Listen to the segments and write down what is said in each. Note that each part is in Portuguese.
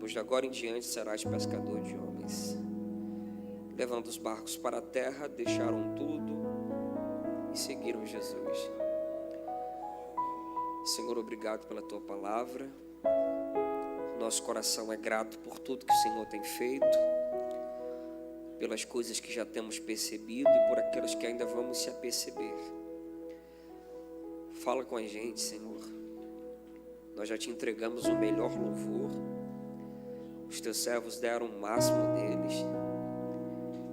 pois de agora em diante serás pescador de homens. Levando os barcos para a terra, deixaram tudo e seguiram Jesus. Senhor, obrigado pela tua palavra. Nosso coração é grato por tudo que o Senhor tem feito, pelas coisas que já temos percebido e por aquelas que ainda vamos se aperceber. Fala com a gente, Senhor. Nós já te entregamos o melhor louvor. Os teus servos deram o máximo deles.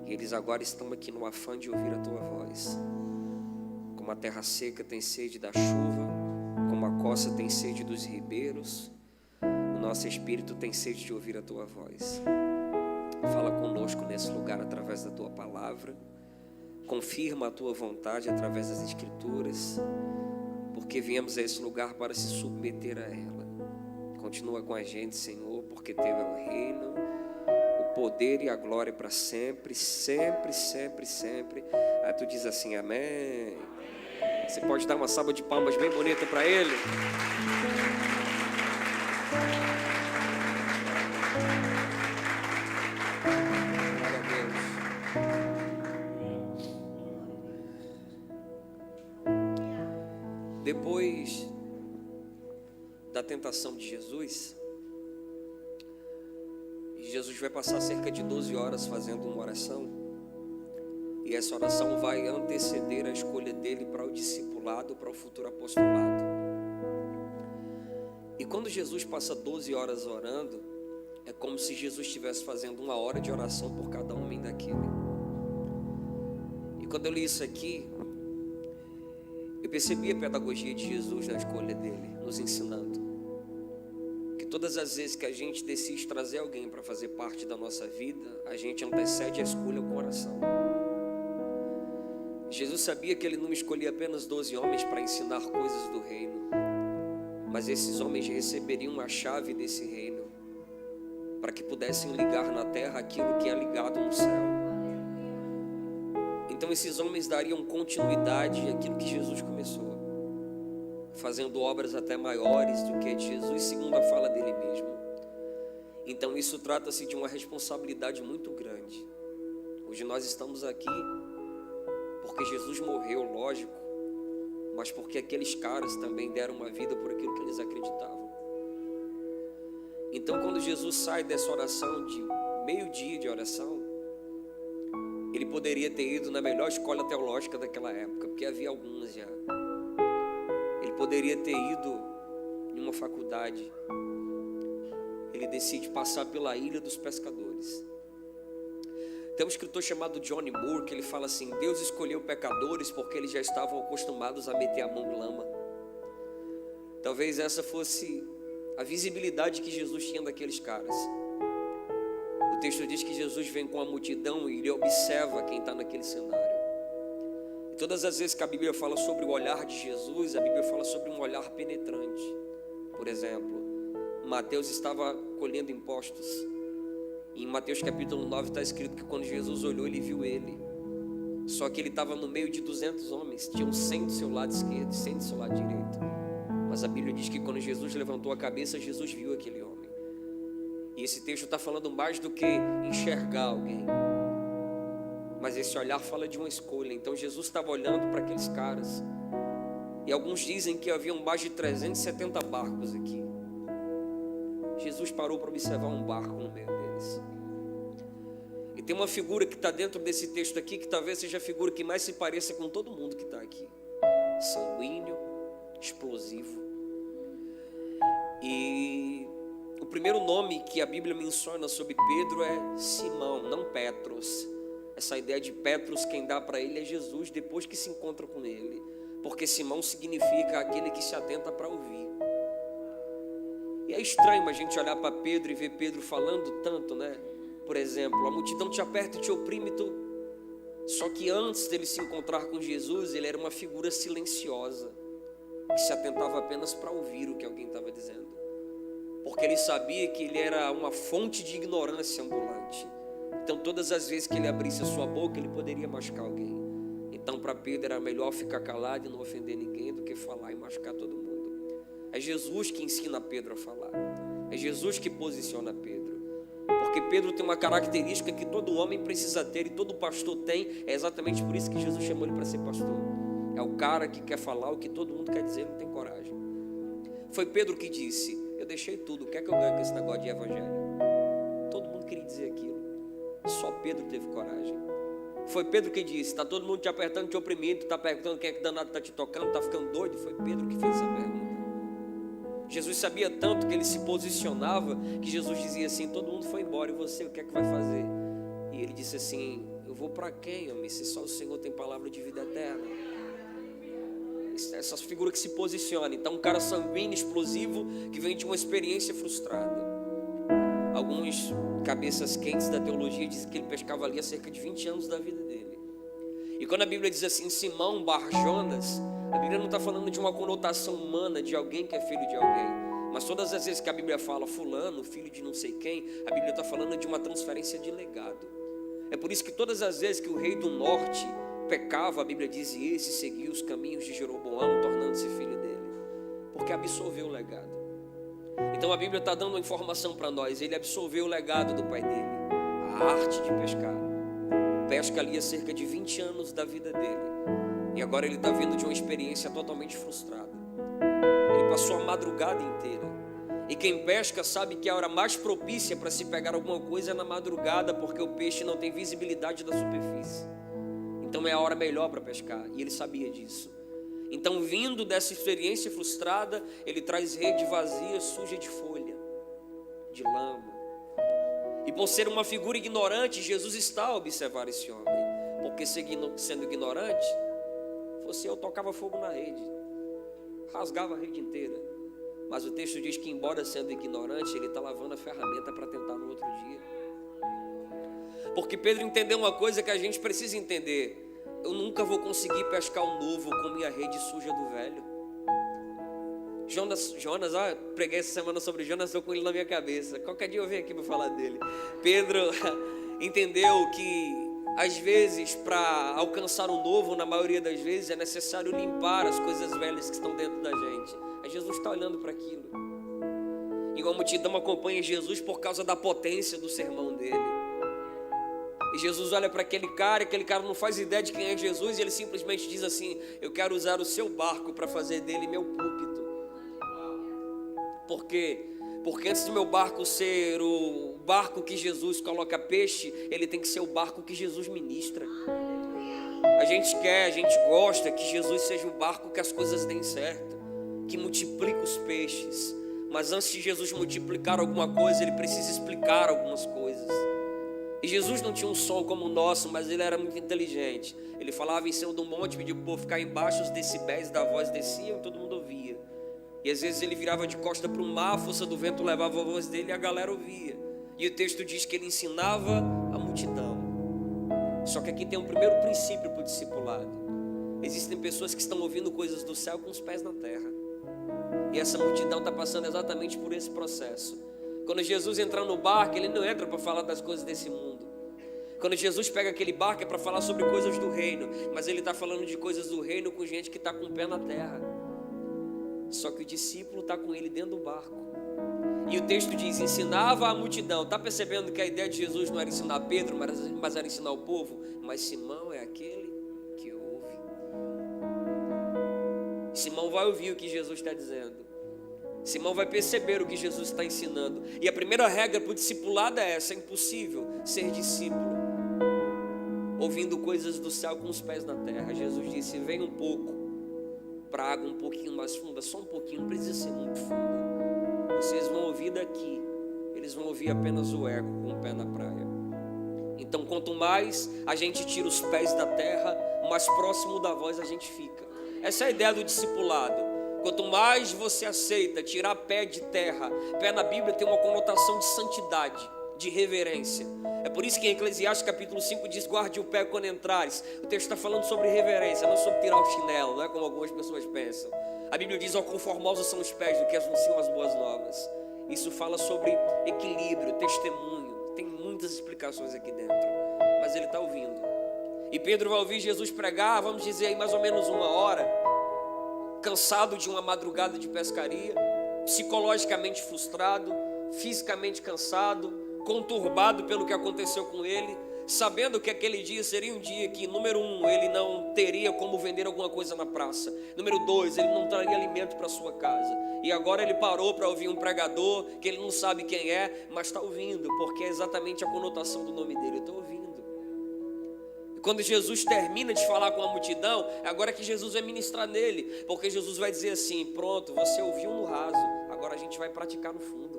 E eles agora estão aqui no afã de ouvir a tua voz. Como a terra seca tem sede da chuva, como a costa tem sede dos ribeiros, o nosso espírito tem sede de ouvir a tua voz. Fala conosco nesse lugar através da tua palavra. Confirma a tua vontade através das escrituras, porque viemos a esse lugar para se submeter a ela. Continua com a gente, Senhor, porque teu é o reino, o poder e a glória para sempre, sempre, sempre, sempre. Aí tu diz assim, amém. Você pode dar uma salva de palmas bem bonita para Ele? Glória a Deus. Depois da tentação de Jesus, Jesus vai passar cerca de 12 horas fazendo uma oração. E essa oração vai anteceder a escolha dele para o discipulado, para o futuro apostolado. E quando Jesus passa 12 horas orando, é como se Jesus estivesse fazendo 1 hora de oração por cada homem daquele. E quando eu li isso aqui, eu percebi a pedagogia de Jesus na escolha dele, nos ensinando que todas as vezes que a gente decide trazer alguém para fazer parte da nossa vida, a gente antecede a escolha com oração. Jesus sabia que ele não escolhia apenas 12 homens para ensinar coisas do reino, mas esses homens receberiam a chave desse reino, para que pudessem ligar na terra aquilo que é ligado no céu. Então esses homens dariam continuidade àquilo que Jesus começou, fazendo obras até maiores do que a de Jesus, segundo a fala dele mesmo. Então isso trata-se de uma responsabilidade muito grande. Hoje nós estamos aqui porque Jesus morreu, lógico, mas porque aqueles caras também deram uma vida por aquilo que eles acreditavam. Então quando Jesus sai dessa oração de meio-dia de oração, ele poderia ter ido na melhor escola teológica daquela época, porque havia algumas já. Ele poderia ter ido em uma faculdade. Ele decide passar pela ilha dos pescadores. Tem um escritor chamado Johnny Moore que ele fala assim: Deus escolheu pecadores porque eles já estavam acostumados a meter a mão em lama. Talvez essa fosse a visibilidade que Jesus tinha daqueles caras. O texto diz que Jesus vem com a multidão e ele observa quem está naquele cenário. E todas as vezes que a Bíblia fala sobre o olhar de Jesus, a Bíblia fala sobre um olhar penetrante. Por exemplo, Mateus estava colhendo impostos. Em Mateus capítulo 9 está escrito que quando Jesus olhou, ele viu ele. Só que ele estava no meio de 200 homens. Tinham 100 do seu lado esquerdo e 100 do seu lado direito. Mas a Bíblia diz que quando Jesus levantou a cabeça, Jesus viu aquele homem. E esse texto está falando mais do que enxergar alguém, mas esse olhar fala de uma escolha. Então Jesus estava olhando para aqueles caras. E alguns dizem que haviam mais de 370 barcos aqui. Jesus parou para observar um barco no meio deles. E tem uma figura que está dentro desse texto aqui, que talvez seja a figura que mais se pareça com todo mundo que está aqui. Sanguíneo, explosivo. E o primeiro nome que a Bíblia menciona sobre Pedro é Simão, não Petros. Essa ideia de Petros, quem dá para ele é Jesus, depois que se encontra com ele. Porque Simão significa aquele que se atenta para ouvir. E é estranho a gente olhar para Pedro e ver Pedro falando tanto, né? Por exemplo, a multidão te aperta e te oprime, só que antes dele se encontrar com Jesus, ele era uma figura silenciosa, que se atentava apenas para ouvir o que alguém estava dizendo. Porque ele sabia que ele era uma fonte de ignorância ambulante. Então todas as vezes que ele abrisse a sua boca, ele poderia machucar alguém. Então para Pedro era melhor ficar calado e não ofender ninguém do que falar e machucar todo mundo. É Jesus que ensina Pedro a falar. É Jesus que posiciona Pedro. Porque Pedro tem uma característica que todo homem precisa ter e todo pastor tem. É exatamente por isso que Jesus chamou ele para ser pastor. É o cara que quer falar o que todo mundo quer dizer, não tem coragem. Foi Pedro que disse: eu deixei tudo, o que é que eu ganho com esse negócio de evangelho? Todo mundo queria dizer aquilo, só Pedro teve coragem. Foi Pedro que disse: está todo mundo te apertando, te oprimindo, está perguntando quem é que danado está te tocando, está ficando doido. Foi Pedro que fez essa pergunta. Jesus sabia tanto que ele se posicionava, que Jesus dizia assim: todo mundo foi embora, e você, o que é que vai fazer? E ele disse assim: eu vou para quem, homem, se só o Senhor tem palavra de vida eterna? Essa figura que se posiciona. Então um cara sanguíneo, explosivo, que vem de uma experiência frustrada. Alguns cabeças quentes da teologia dizem que ele pescava ali há cerca de 20 anos da vida dele. E quando a Bíblia diz assim, Simão Bar-Jonas, a Bíblia não está falando de uma conotação humana, de alguém que é filho de alguém. Mas todas as vezes que a Bíblia fala fulano, filho de não sei quem, a Bíblia está falando de uma transferência de legado. É por isso que todas as vezes que o rei do norte pecava, a Bíblia diz: e esse seguiu os caminhos de Jeroboão, tornando-se filho dele, porque absorveu o legado. Então a Bíblia está dando uma informação para nós: ele absorveu o legado do pai dele, a arte de pescar. Pesca ali há cerca de 20 anos da vida dele, e agora ele está vindo de uma experiência totalmente frustrada. Ele passou a madrugada inteira, e quem pesca sabe que a hora mais propícia para se pegar alguma coisa é na madrugada, porque o peixe não tem visibilidade da superfície. Então é a hora melhor para pescar, e ele sabia disso. Então, vindo dessa experiência frustrada, ele traz rede vazia, suja de folha, de lama. E por ser uma figura ignorante, Jesus está a observar esse homem. Porque sendo ignorante, fosse eu, tocava fogo na rede, rasgava a rede inteira. Mas o texto diz que, embora sendo ignorante, ele está lavando a ferramenta para tentar no outro dia. Porque Pedro entendeu uma coisa que a gente precisa entender: eu nunca vou conseguir pescar o novo com minha rede suja do velho. Jonas, preguei essa semana sobre Jonas, estou com ele na minha cabeça. Qualquer dia eu venho aqui para falar dele. Pedro entendeu que às vezes, para alcançar o novo, na maioria das vezes, é necessário limpar as coisas velhas que estão dentro da gente. Aí Jesus está olhando para aquilo, e uma multidão acompanha Jesus por causa da potência do sermão dele. E Jesus olha para aquele cara não faz ideia de quem é Jesus, e ele simplesmente diz assim: eu quero usar o seu barco para fazer dele meu púlpito. Por quê? Porque antes do meu barco ser o barco que Jesus coloca peixe, ele tem que ser o barco que Jesus ministra. A gente gosta que Jesus seja o barco que as coisas deem certo, que multiplica os peixes. Mas antes de Jesus multiplicar alguma coisa, ele precisa explicar algumas coisas. E Jesus não tinha um som como o nosso, mas ele era muito inteligente. Ele falava em cima do monte, pediu para o povo ficar embaixo, os decibéis da voz desciam e todo mundo ouvia. E às vezes ele virava de costa para o mar, a força do vento levava a voz dele e a galera ouvia. E o texto diz que ele ensinava a multidão. Só que aqui tem um primeiro princípio para o discipulado. Existem pessoas que estão ouvindo coisas do céu com os pés na terra. E essa multidão está passando exatamente por esse processo. Quando Jesus entra no barco, ele não entra para falar das coisas desse mundo. Quando Jesus pega aquele barco é para falar sobre coisas do reino, mas ele está falando de coisas do reino com gente que está com o pé na terra. Só que o discípulo está com ele dentro do barco. E o texto diz: ensinava a multidão. Está percebendo que a ideia de Jesus não era ensinar Pedro, mas era ensinar o povo? Mas Simão é aquele que ouve. Simão vai ouvir o que Jesus está dizendo. Simão vai perceber o que Jesus está ensinando. E a primeira regra para o discipulado é essa: é impossível ser discípulo ouvindo coisas do céu com os pés na terra. Jesus disse: vem um pouco para a água um pouquinho mais funda, só um pouquinho, não precisa ser muito funda. Vocês vão ouvir daqui, eles vão ouvir apenas o eco com o pé na praia. Então, quanto mais a gente tira os pés da terra, mais próximo da voz a gente fica. Essa é a ideia do discipulado. Quanto mais você aceita tirar pé de terra, pé na Bíblia tem uma conotação de santidade, de reverência. É por isso que em Eclesiastes capítulo 5 diz: guarde o pé quando entrares. O texto está falando sobre reverência, não sobre tirar o chinelo, não é como algumas pessoas pensam. A Bíblia diz: ó, quão formosos são os pés do que anunciam as boas novas. Isso fala sobre equilíbrio, testemunho. Tem muitas explicações aqui dentro, mas ele está ouvindo. E Pedro vai ouvir Jesus pregar, vamos dizer aí mais ou menos 1 hora, cansado de uma madrugada de pescaria, psicologicamente frustrado, fisicamente cansado, conturbado pelo que aconteceu com ele, sabendo que aquele dia seria um dia que, número 1, ele não teria como vender alguma coisa na praça. Número 2, ele não traria alimento para sua casa. E agora ele parou para ouvir um pregador que ele não sabe quem é, mas está ouvindo, porque é exatamente a conotação do nome dele. Eu estou ouvindo. E quando Jesus termina de falar com a multidão, é agora que Jesus vai ministrar nele, porque Jesus vai dizer assim: pronto, você ouviu no raso, agora a gente vai praticar no fundo.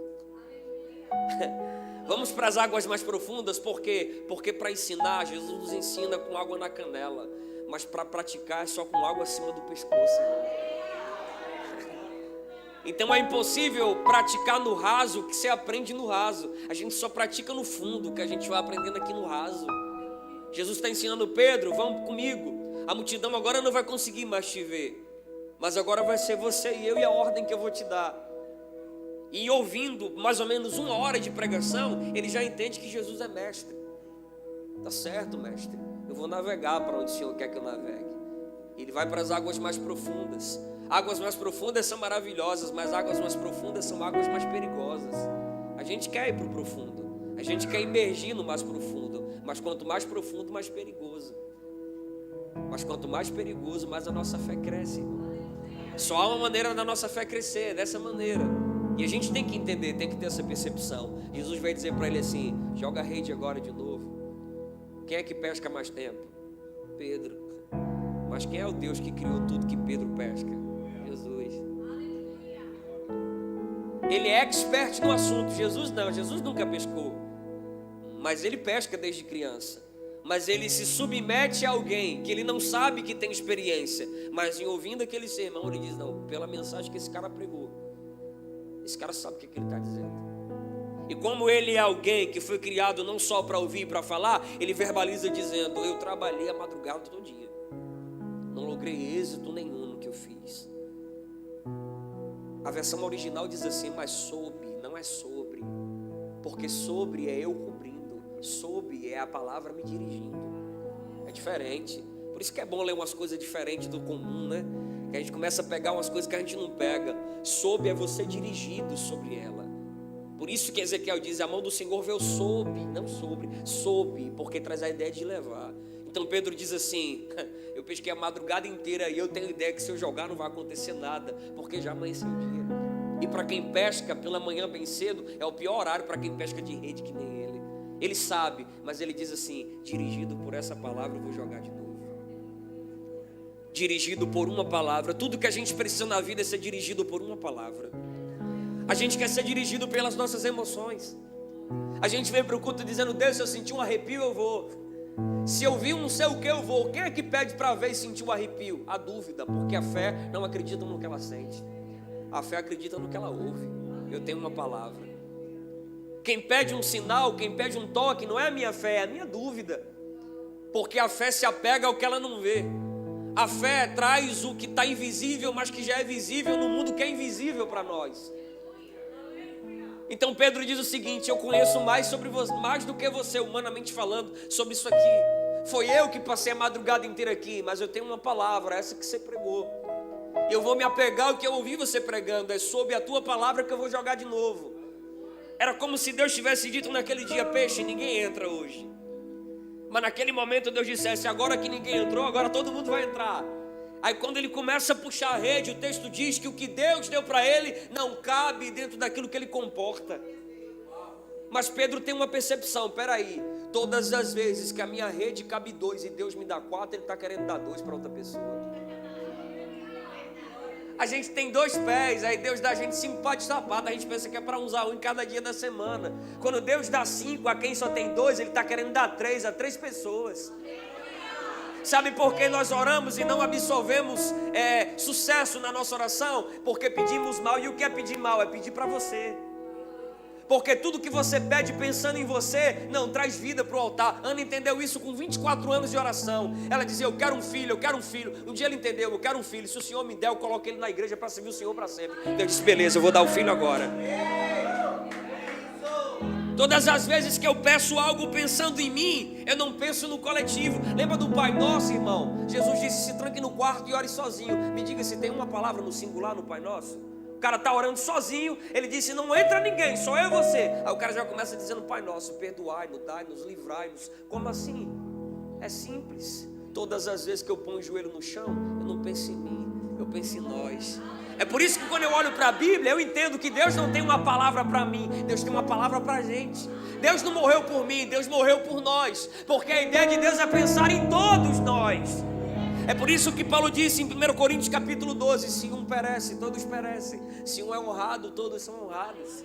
Vamos para as águas mais profundas, por quê? Porque para ensinar, Jesus nos ensina com água na canela, mas para praticar é só com água acima do pescoço, irmão. Então é impossível praticar no raso o que você aprende no raso. A gente só pratica no fundo o que a gente vai aprendendo aqui no raso. Jesus está ensinando Pedro: vamos comigo. A multidão agora não vai conseguir mais te ver, mas agora vai ser você e eu e a ordem que eu vou te dar. E ouvindo mais ou menos 1 hora de pregação, ele já entende que Jesus é mestre. Tá certo, mestre, eu vou navegar para onde o Senhor quer que eu navegue. E ele vai para as águas mais profundas. Águas mais profundas são maravilhosas, mas águas mais profundas são águas mais perigosas. A gente quer ir para o profundo, a gente quer imergir no mais profundo, mas quanto mais profundo, mais perigoso. Mas quanto mais perigoso, mais a nossa fé cresce. Só há uma maneira da nossa fé crescer, dessa maneira. E a gente tem que entender, tem que ter essa percepção. Jesus vai dizer para ele assim: joga a rede agora de novo. Quem é que pesca mais tempo? Pedro. Mas quem é o Deus que criou tudo que Pedro pesca? Jesus. Ele é expert no assunto. Jesus não, Jesus nunca pescou, mas ele pesca desde criança. Mas ele se submete a alguém que ele não sabe que tem experiência, mas em ouvindo aquele sermão ele diz: não, pela mensagem que esse cara pregou, esse cara sabe o que ele está dizendo. E como ele é alguém que foi criado não só para ouvir e para falar, ele verbaliza dizendo: eu trabalhei a madrugada todo dia, não logrei êxito nenhum no que eu fiz. A versão original diz assim: mas sob, não é sobre, porque sobre é eu cobrindo, sob é a palavra me dirigindo. É diferente. Por isso que é bom ler umas coisas diferentes do comum, né? Que a gente começa a pegar umas coisas que a gente não pega. Sob é você dirigido sobre ela. Por isso que Ezequiel diz: a mão do Senhor veio sob, não sobre, sob, porque traz a ideia de levar. Então Pedro diz assim: eu pesquei a madrugada inteira e eu tenho ideia que se eu jogar não vai acontecer nada, porque já amanheceu o dia. E para quem pesca pela manhã bem cedo, é o pior horário para quem pesca de rede que nem ele. Ele sabe, mas ele diz assim: dirigido por essa palavra eu vou jogar de novo. Dirigido por uma palavra. Tudo que a gente precisa na vida é ser dirigido por uma palavra. A gente quer ser dirigido pelas nossas emoções. A gente vem para o culto dizendo: Deus, se eu sentir um arrepio eu vou. Se eu vi um não sei o que eu vou. Quem é que pede para ver e sentir um arrepio? A dúvida, porque a fé não acredita no que ela sente. A fé acredita no que ela ouve. Eu tenho uma palavra. Quem pede um sinal, quem pede um toque, não é a minha fé, é a minha dúvida. Porque a fé se apega ao que ela não vê. A fé traz o que está invisível, mas que já é visível no mundo que é invisível para nós. Então Pedro diz o seguinte: eu conheço mais sobre você, mais do que você, humanamente falando, sobre isso aqui. Foi eu que passei a madrugada inteira aqui, mas eu tenho uma palavra, essa que você pregou. Eu vou me apegar ao que eu ouvi você pregando, é sobre a tua palavra que eu vou jogar de novo. Era como se Deus tivesse dito naquele dia: peixe, ninguém entra hoje. Mas naquele momento Deus dissesse: agora que ninguém entrou, agora todo mundo vai entrar. Aí quando ele começa a puxar a rede, o texto diz que o que Deus deu para ele não cabe dentro daquilo que ele comporta. Mas Pedro tem uma percepção: peraí, todas as vezes que a minha rede cabe 2 e Deus me dá 4, ele está querendo dar 2 para outra pessoa. A gente tem 2 pés, aí Deus dá a gente 5 pares de sapato, a gente pensa que é para usar um em cada dia da semana. Quando Deus dá 5 a quem só tem 2, ele está querendo dar 3 a 3 pessoas. Sabe por que nós oramos e não absorvemos sucesso na nossa oração? Porque pedimos mal. E o que é pedir mal? É pedir para você. Porque tudo que você pede pensando em você não traz vida para o altar. Ana entendeu isso com 24 anos de oração. Ela dizia: eu quero um filho, eu quero um filho. Um dia ela entendeu: eu quero um filho. Se o Senhor me der, eu coloco ele na igreja para servir o Senhor para sempre. Deus disse: beleza, eu vou dar o filho agora. Todas as vezes que eu peço algo pensando em mim, eu não penso no coletivo. Lembra do Pai Nosso, irmão? Jesus disse: se tranque no quarto e ore sozinho. Me diga se tem uma palavra no singular no Pai Nosso. O cara está orando sozinho, ele disse, não entra ninguém, só eu e você. Aí o cara já começa dizendo, Pai nosso, perdoai-nos, dai-nos, livrai-nos. Como assim? É simples. Todas as vezes que eu ponho o joelho no chão, eu não penso em mim, eu penso em nós. É por isso que quando eu olho para a Bíblia, eu entendo que Deus não tem uma palavra para mim, Deus tem uma palavra para a gente. Deus não morreu por mim, Deus morreu por nós, porque a ideia de Deus é pensar em todos nós. É por isso que Paulo disse em 1 Coríntios capítulo 12, se um perece, todos perecem. Se um é honrado, todos são honrados.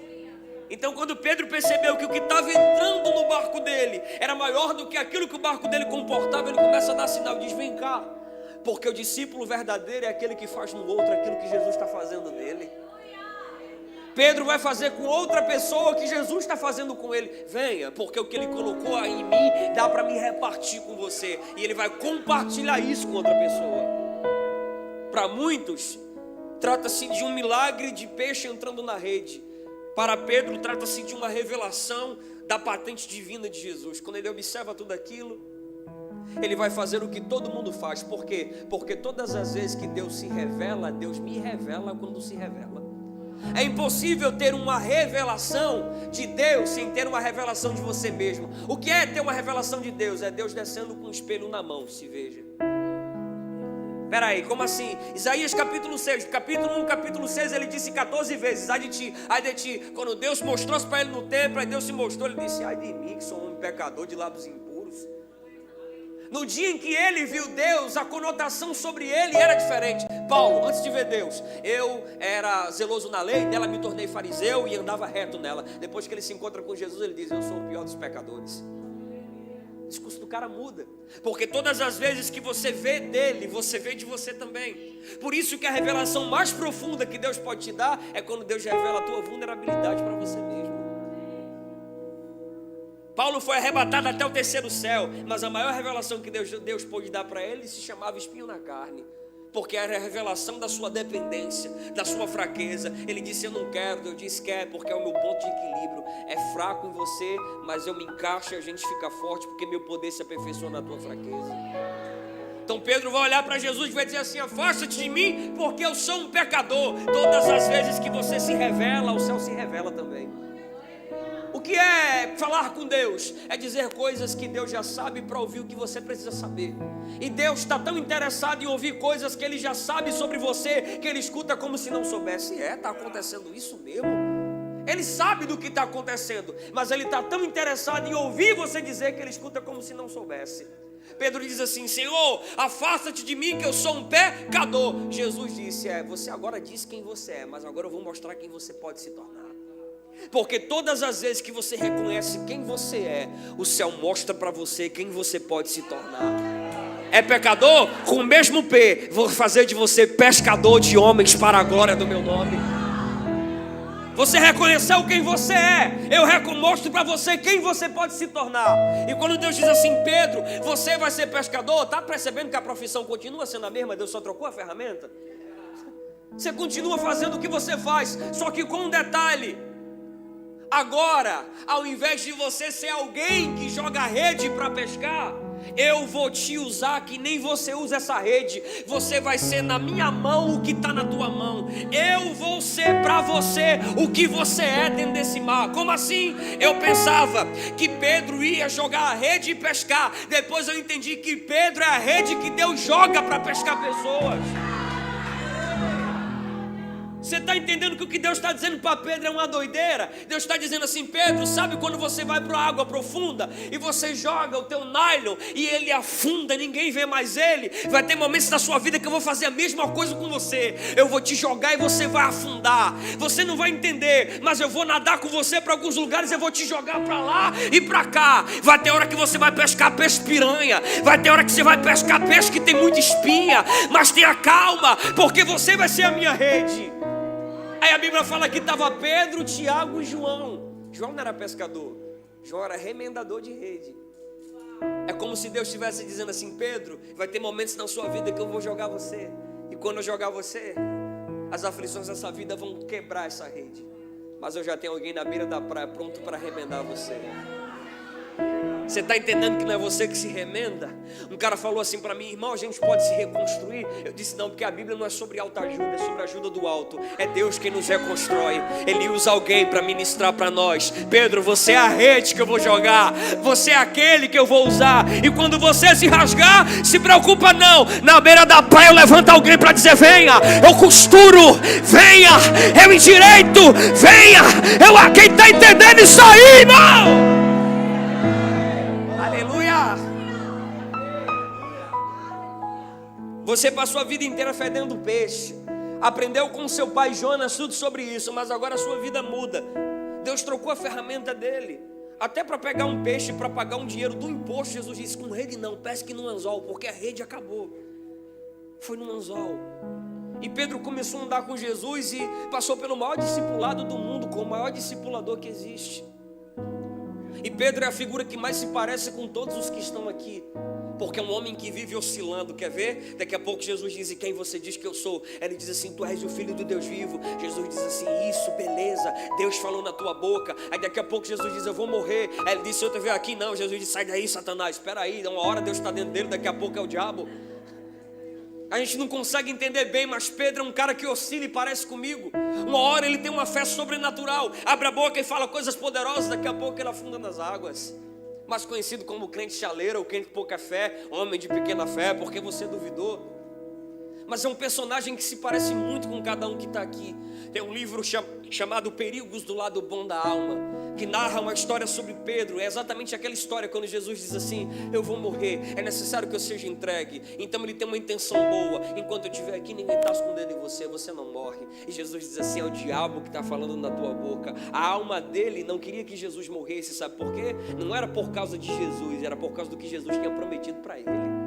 Então quando Pedro percebeu que o que estava entrando no barco dele era maior do que aquilo que o barco dele comportava, ele começa a dar sinal, diz, vem cá. Porque o discípulo verdadeiro é aquele que faz no outro aquilo que Jesus está fazendo nele. Pedro vai fazer com outra pessoa o que Jesus está fazendo com ele. Venha, porque o que ele colocou em mim dá para me repartir com você. E ele vai compartilhar isso com outra pessoa. Para muitos, trata-se de um milagre de peixe entrando na rede. Para Pedro, trata-se de uma revelação da patente divina de Jesus. Quando ele observa tudo aquilo, ele vai fazer o que todo mundo faz. Por quê? Porque todas as vezes que Deus se revela, Deus me revela quando se revela. É impossível ter uma revelação de Deus sem ter uma revelação de você mesmo. O que é ter uma revelação de Deus? É Deus descendo com um espelho na mão, se veja. Espera aí, como assim? Isaías capítulo 6, capítulo 1, capítulo 6, ele disse 14 vezes, ai de ti. Quando Deus mostrou-se para ele no templo, aí Deus se mostrou, ele disse, ai de mim, que sou um pecador de lábios impuros. No dia em que ele viu Deus, a conotação sobre ele era diferente. Paulo, antes de ver Deus, eu era zeloso na lei, dela me tornei fariseu e andava reto nela. Depois que ele se encontra com Jesus, ele diz, eu sou o pior dos pecadores. O discurso do cara muda, porque todas as vezes que você vê dele, você vê de você também. Por isso que a revelação mais profunda que Deus pode te dar é quando Deus revela a tua vulnerabilidade para você mesmo. Paulo foi arrebatado até o terceiro céu, mas a maior revelação que Deus pôde dar para ele se chamava espinho na carne, porque era a revelação da sua dependência, da sua fraqueza. Ele disse, eu não quero, Deus disse, quer, porque é o meu ponto de equilíbrio. É fraco em você, mas eu me encaixo e a gente fica forte, porque meu poder se aperfeiçoa na tua fraqueza. Então Pedro vai olhar para Jesus e vai dizer assim, afasta-te de mim, porque eu sou um pecador. Todas as vezes que você se revela, o céu se revela também. O que é falar com Deus? É dizer coisas que Deus já sabe para ouvir o que você precisa saber. E Deus está tão interessado em ouvir coisas que Ele já sabe sobre você, que Ele escuta como se não soubesse. Está acontecendo isso mesmo? Ele sabe do que está acontecendo, mas Ele está tão interessado em ouvir você dizer que Ele escuta como se não soubesse. Pedro diz assim, Senhor, afasta-te de mim que eu sou um pecador. Jesus disse, você agora diz quem você é, mas agora eu vou mostrar quem você pode se tornar. Porque todas as vezes que você reconhece quem você é, o céu mostra para você quem você pode se tornar. É pecador? Com o mesmo P, vou fazer de você pescador de homens para a glória do meu nome. Você reconheceu quem você é, eu mostro para você quem você pode se tornar. E quando Deus diz assim, Pedro, você vai ser pescador, está percebendo que a profissão continua sendo a mesma, Deus só trocou a ferramenta? Você continua fazendo o que você faz, só que com um detalhe. Agora, ao invés de você ser alguém que joga rede para pescar, eu vou te usar que nem você usa essa rede. Você vai ser na minha mão o que está na tua mão. Eu vou ser para você o que você é dentro desse mar. Como assim? Eu pensava que Pedro ia jogar a rede e pescar. Depois eu entendi que Pedro é a rede que Deus joga para pescar pessoas. Você está entendendo que o que Deus está dizendo para Pedro é uma doideira? Deus está dizendo assim, Pedro, sabe quando você vai para a água profunda e você joga o teu nylon e ele afunda, ninguém vê mais ele? Vai ter momentos da sua vida que eu vou fazer a mesma coisa com você. Eu vou te jogar e você vai afundar. Você não vai entender, mas eu vou nadar com você para alguns lugares, eu vou te jogar para lá e para cá. Vai ter hora que você vai pescar peixe piranha, vai ter hora que você vai pescar peixe que tem muita espinha, mas tenha calma, porque você vai ser a minha rede. Aí a Bíblia fala que estava Pedro, Tiago e João. João não era pescador, João era remendador de rede. É como se Deus estivesse dizendo assim, Pedro, vai ter momentos na sua vida que eu vou jogar você. E quando eu jogar você, as aflições dessa vida vão quebrar essa rede. Mas eu já tenho alguém na beira da praia pronto para remendar você. Você está entendendo que não é você que se remenda? Um cara falou assim para mim: irmão, a gente pode se reconstruir? Eu disse: não, porque a Bíblia não é sobre autoajuda, é sobre a ajuda do alto. É Deus quem nos reconstrói. Ele usa alguém para ministrar para nós. Pedro, você é a rede que eu vou jogar, você é aquele que eu vou usar. E quando você se rasgar, se preocupa não. Na beira da praia eu levanto alguém para dizer: venha, eu costuro, venha, eu endireito, venha. Quem está entendendo isso aí, irmão? Você passou a vida inteira fedendo peixe, aprendeu com seu pai Jonas tudo sobre isso, mas agora a sua vida muda. Deus trocou a ferramenta dele, até para pegar um peixe, para pagar um dinheiro do imposto. Jesus disse: com rede não, pesque no anzol, porque a rede acabou. Foi no anzol. E Pedro começou a andar com Jesus e passou pelo maior discipulado do mundo, com o maior discipulador que existe. E Pedro é a figura que mais se parece com todos os que estão aqui, porque é um homem que vive oscilando. Quer ver? Daqui a pouco Jesus diz: e quem você diz que eu sou? Ele diz assim: tu és o filho do Deus vivo. Jesus diz assim: isso, beleza, Deus falou na tua boca. Aí daqui a pouco Jesus diz: eu vou morrer. Aí ele disse: eu te vejo aqui. Não, Jesus diz: sai daí, Satanás, espera aí, uma hora Deus está dentro dele, daqui a pouco é o diabo. A gente não consegue entender bem, mas Pedro é um cara que oscila e parece comigo. Uma hora ele tem uma fé sobrenatural, abre a boca e fala coisas poderosas, daqui a pouco ele afunda nas águas. Mais conhecido como crente chaleiro, ou crente de pouca fé, homem de pequena fé, porque você duvidou. Mas é um personagem que se parece muito com cada um que está aqui. Tem um livro chamado Perigos do Lado Bom da Alma, que narra uma história sobre Pedro. É exatamente aquela história quando Jesus diz assim: eu vou morrer, é necessário que eu seja entregue. Então ele tem uma intenção boa: enquanto eu estiver aqui, ninguém está escondendo em você, você não morre. E Jesus diz assim: é o diabo que está falando na tua boca. A alma dele não queria que Jesus morresse, sabe por quê? Não era por causa de Jesus, era por causa do que Jesus tinha prometido para ele.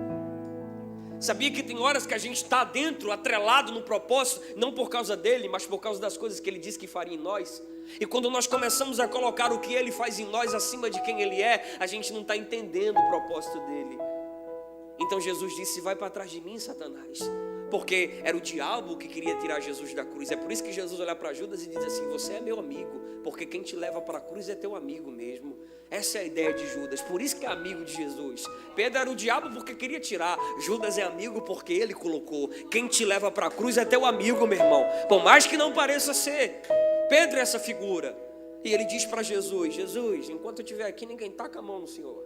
Sabia que tem horas que a gente está dentro, atrelado no propósito, não por causa dele, mas por causa das coisas que ele disse que faria em nós. E quando nós começamos a colocar o que ele faz em nós acima de quem ele é, a gente não está entendendo o propósito dele. Então Jesus disse: vai para trás de mim, Satanás. Porque era o diabo que queria tirar Jesus da cruz. É por isso que Jesus olha para Judas e diz assim: você é meu amigo, porque quem te leva para a cruz é teu amigo mesmo. Essa é a ideia de Judas, por isso que é amigo de Jesus. Pedro era o diabo porque queria tirar, Judas é amigo porque ele colocou. Quem te leva para a cruz é teu amigo, meu irmão, por mais que não pareça ser. Pedro é essa figura. E ele diz para Jesus: Jesus, enquanto eu estiver aqui, ninguém taca a mão no Senhor.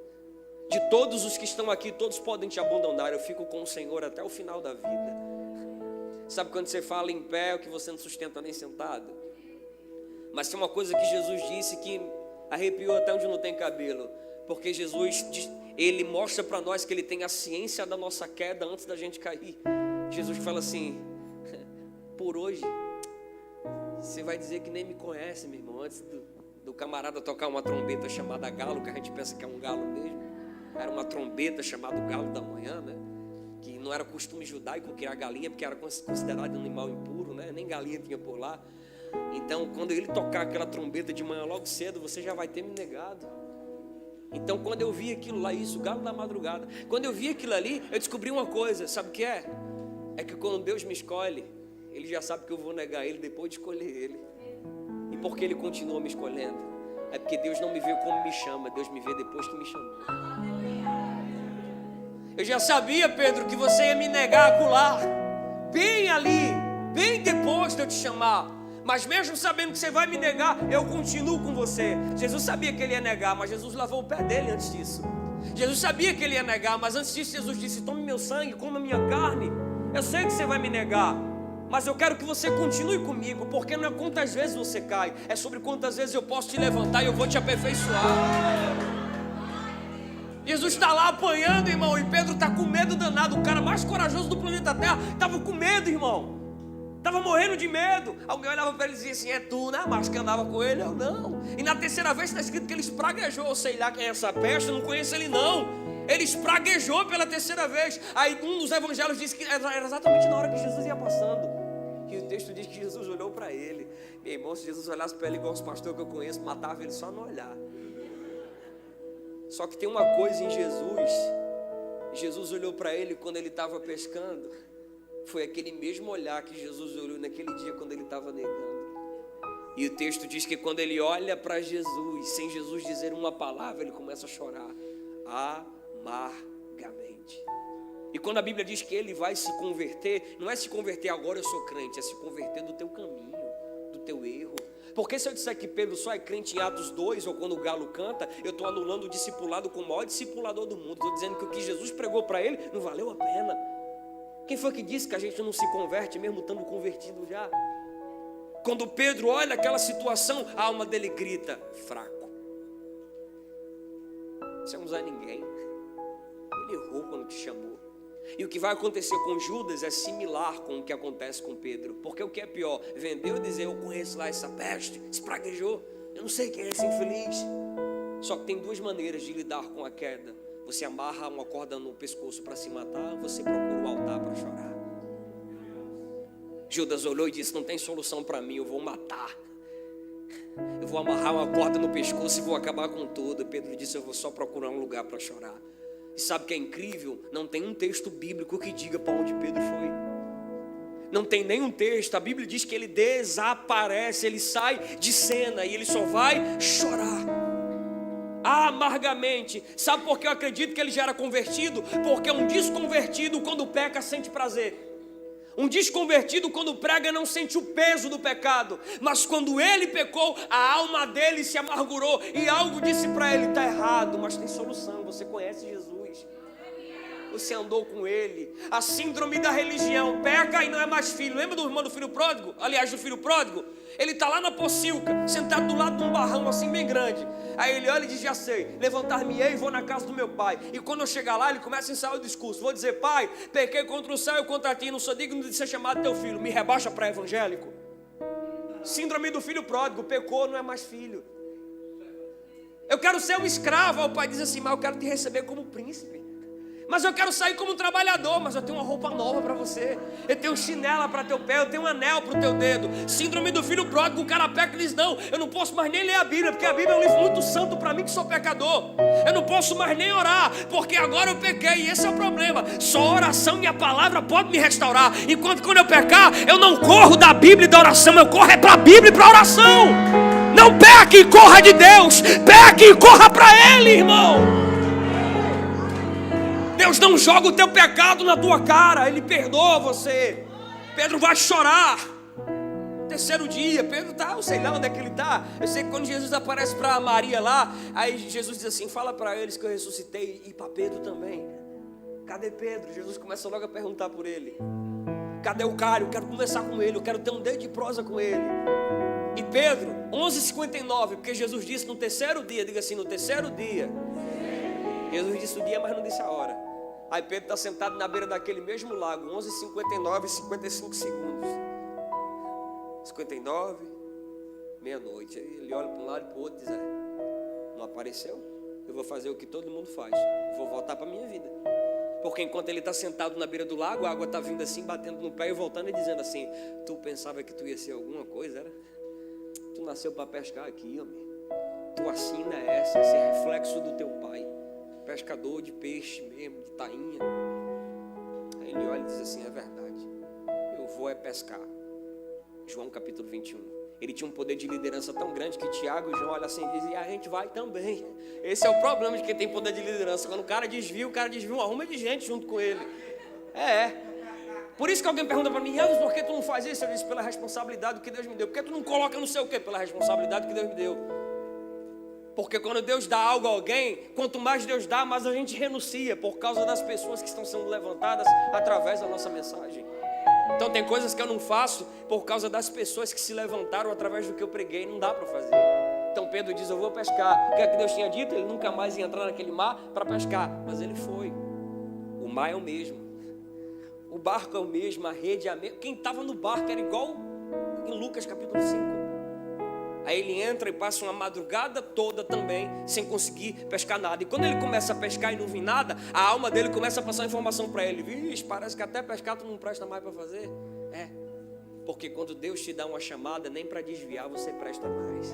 De todos os que estão aqui, todos podem te abandonar, eu fico com o Senhor até o final da vida. Sabe quando você fala em pé, o que você não sustenta nem sentado? Mas tem uma coisa que Jesus disse que arrepiou até onde não tem cabelo. Porque Jesus, ele mostra para nós que ele tem a ciência da nossa queda antes da gente cair. Jesus fala assim: por hoje, você vai dizer que nem me conhece, meu irmão. Antes do camarada tocar uma trombeta chamada galo, que a gente pensa que é um galo mesmo, era uma trombeta chamada galo da manhã, né? Que não era costume judaico criar galinha, porque era considerado um animal impuro, né? Nem galinha tinha por lá. Então quando ele tocar aquela trombeta de manhã logo cedo, você já vai ter me negado. Então quando eu vi aquilo lá, isso, o galo da madrugada, quando eu vi aquilo ali, eu descobri uma coisa, sabe o que é? É que quando Deus me escolhe, ele já sabe que eu vou negar ele depois de escolher ele. E por que ele continua me escolhendo? É porque Deus não me vê como me chama, Deus me vê depois que me chamou. Eu já sabia, Pedro, que você ia me negar acolá, bem ali, bem depois de eu te chamar. Mas mesmo sabendo que você vai me negar, eu continuo com você. Jesus sabia que ele ia negar, mas Jesus lavou o pé dele antes disso. Jesus sabia que ele ia negar, mas antes disso Jesus disse: tome meu sangue, coma minha carne. Eu sei que você vai me negar, mas eu quero que você continue comigo, porque não é quantas vezes você cai, é sobre quantas vezes eu posso te levantar e eu vou te aperfeiçoar. Jesus está lá apanhando, irmão, e Pedro está com medo danado. O cara mais corajoso do planeta Terra estava com medo, irmão. Estava morrendo de medo. Alguém olhava para ele e dizia assim: é tu, né, mas que andava com ele? Eu não. E na terceira vez está escrito que ele espraguejou. Sei lá quem é essa peste, eu não conheço ele não. Ele espraguejou pela terceira vez. Aí um dos evangelhos diz que era exatamente na hora que Jesus ia passando. E o texto diz que Jesus olhou para ele. Meu irmão, se Jesus olhasse para ele igual os pastores que eu conheço, matava ele só no olhar. Só que tem uma coisa em Jesus. Jesus olhou para ele quando ele estava pescando. Foi aquele mesmo olhar que Jesus olhou naquele dia quando ele estava negando. E o texto diz que quando ele olha para Jesus, sem Jesus dizer uma palavra, ele começa a chorar amargamente. E quando a Bíblia diz que ele vai se converter, não é se converter agora eu sou crente, é se converter do teu caminho, do teu erro. Porque se eu disser que Pedro só é crente em Atos 2, ou quando o galo canta, eu estou anulando o discipulado com o maior discipulador do mundo. Estou dizendo que o que Jesus pregou para ele não valeu a pena. Quem foi que disse que a gente não se converte mesmo estando convertido já? Quando Pedro olha aquela situação, a alma dele grita, fraco. Você não é ninguém. Ele errou quando te chamou. E o que vai acontecer com Judas é similar com o que acontece com Pedro. Porque o que é pior? Vendeu e dizer, eu conheço lá essa peste, esse praguejou. Eu não sei quem é esse infeliz. Só que tem duas maneiras de lidar com a queda. Você amarra uma corda no pescoço para se matar, você procura o altar para chorar. Judas olhou e disse, não tem solução para mim, eu vou matar. Eu vou amarrar uma corda no pescoço e vou acabar com tudo. Pedro disse, eu vou só procurar um lugar para chorar. E sabe o que é incrível? Não tem um texto bíblico que diga para onde Pedro foi. Não tem nenhum texto. A Bíblia diz que ele desaparece, ele sai de cena e ele só vai chorar amargamente. Sabe por que eu acredito que ele já era convertido? Porque um desconvertido, quando peca, sente prazer. Um desconvertido, quando prega, não sente o peso do pecado. Mas quando ele pecou, a alma dele se amargurou e algo disse para ele, está errado, mas tem solução. Você conhece Jesus, você andou com ele. A síndrome da religião, peca e não é mais filho. Lembra do irmão do filho pródigo? Aliás, do filho pródigo? Ele está lá na pocilca, sentado do lado de um barrão assim bem grande. Aí ele olha e diz, já sei, levantar-me-ei e vou na casa do meu pai. E quando eu chegar lá, ele começa a ensaiar o discurso. Vou dizer, pai, pequei contra o céu e contra ti, não sou digno de ser chamado teu filho. Me rebaixa para evangélico. Síndrome do filho pródigo, pecou, não é mais filho. Eu quero ser um escravo. Aí o pai diz assim, mas eu quero te receber como príncipe. Mas eu quero sair como um trabalhador, mas eu tenho uma roupa nova para você. Eu tenho chinela para teu pé, eu tenho um anel para o teu dedo. Síndrome do filho pródigo, o cara peca e diz, não, eu não posso mais nem ler a Bíblia, porque a Bíblia é um livro muito santo para mim que sou pecador. Eu não posso mais nem orar, porque agora eu pequei, e esse é o problema. Só a oração e a palavra pode me restaurar. Enquanto quando eu pecar, eu não corro da Bíblia e da oração, eu corro é para a Bíblia e para a oração. Não peque e corra de Deus, peque e corra para Ele, irmão. Deus não joga o teu pecado na tua cara, Ele perdoa você. Pedro vai chorar. Terceiro dia, Pedro está, eu sei lá onde é que ele está. Eu sei que quando Jesus aparece para Maria lá, aí Jesus diz assim, fala para eles que eu ressuscitei e para Pedro também. Cadê Pedro? Jesus começa logo a perguntar por ele. Cadê o cara? Eu quero conversar com ele, eu quero ter um dedo de prosa com ele. E Pedro, 11h59, porque Jesus disse no terceiro dia, diga assim, no terceiro dia. Jesus disse o dia, mas não disse a hora. Aí Pedro está sentado na beira daquele mesmo lago, 11h59, 55 segundos. 59, meia-noite. Aí ele olha para um lado e para o outro e diz, não apareceu? Eu vou fazer o que todo mundo faz. Vou voltar para a minha vida. Porque enquanto ele está sentado na beira do lago, a água está vindo assim, batendo no pé e voltando e dizendo assim, tu pensava que tu ia ser alguma coisa, era? Tu nasceu para pescar aqui, homem. Tua sina é essa, esse é reflexo do teu pai. Pescador de peixe mesmo, de tainha. Aí ele olha e diz assim, é verdade, eu vou pescar. João capítulo 21. Ele tinha um poder de liderança tão grande que Tiago e João olham assim e dizem, e a gente vai também. Esse é o problema de quem tem poder de liderança. Quando o cara desvia uma arruma de gente junto com ele. Por isso que alguém pergunta para mim, por que tu não faz isso? Eu disse, pela responsabilidade que Deus me deu. Por que tu não coloca não sei o quê? Pela responsabilidade que Deus me deu. Porque quando Deus dá algo a alguém, quanto mais Deus dá, mais a gente renuncia, por causa das pessoas que estão sendo levantadas através da nossa mensagem. Então tem coisas que eu não faço por causa das pessoas que se levantaram através do que eu preguei, não dá para fazer. Então Pedro diz, eu vou pescar. O que é que Deus tinha dito? Ele nunca mais ia entrar naquele mar para pescar, mas ele foi. O mar é o mesmo, o barco é o mesmo, a rede é a mesma. Quem estava no barco era igual em Lucas capítulo 5. Aí ele entra e passa uma madrugada toda também sem conseguir pescar nada. E quando ele começa a pescar e não vem nada, a alma dele começa a passar informação para ele. Vixe, parece que até pescar tu não presta mais para fazer. Porque quando Deus te dá uma chamada, nem para desviar você presta mais.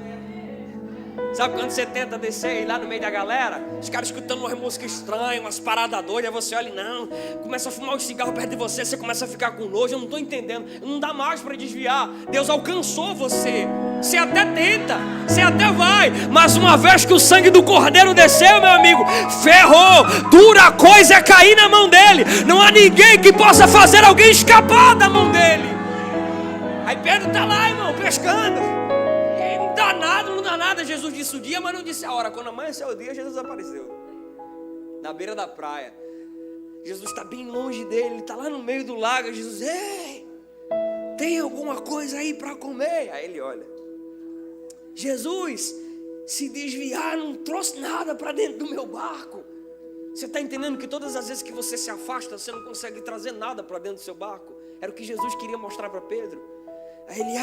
Sabe quando você tenta descer e ir lá no meio da galera, os caras escutando umas músicas estranhas, umas paradas doidas, aí você olha e não, começa a fumar um cigarro perto de você, você começa a ficar com nojo, eu não estou entendendo, não dá mais para desviar. Deus alcançou você. Você até tenta, você até vai, mas uma vez que o sangue do Cordeiro desceu, meu amigo, ferrou. Dura coisa é cair na mão dele. Não há ninguém que possa fazer alguém escapar da mão dele. Aí Pedro está lá, irmão, pescando. E não dá nada. Jesus disse o dia, mas não disse a hora. Quando amanheceu o dia, Jesus apareceu na beira da praia. Jesus está bem longe dele, ele está lá no meio do lago. Jesus, ei, tem alguma coisa aí para comer? Aí ele olha. Jesus, se desviar, não trouxe nada para dentro do meu barco. Você está entendendo que todas as vezes que você se afasta, você não consegue trazer nada para dentro do seu barco? Era o que Jesus queria mostrar para Pedro. Aí ele,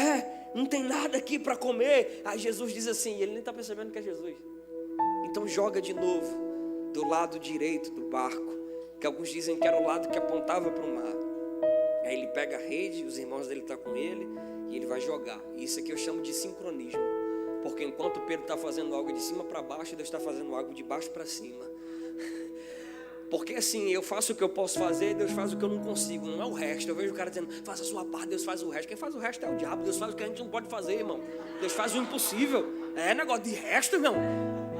não tem nada aqui para comer. Aí Jesus diz assim, e ele nem está percebendo que é Jesus. Então joga de novo do lado direito do barco, que alguns dizem que era o lado que apontava para o mar. Aí ele pega a rede, os irmãos dele estão com ele, e ele vai jogar. Isso aqui eu chamo de sincronismo. Porque enquanto Pedro está fazendo algo de cima para baixo, Deus está fazendo algo de baixo para cima. Porque assim, eu faço o que eu posso fazer, Deus faz o que eu não consigo. Não é o resto. Eu vejo o cara dizendo, faça a sua parte, Deus faz o resto. Quem faz o resto é o diabo. Deus faz o que a gente não pode fazer, irmão. Deus faz o impossível. É negócio de resto, irmão.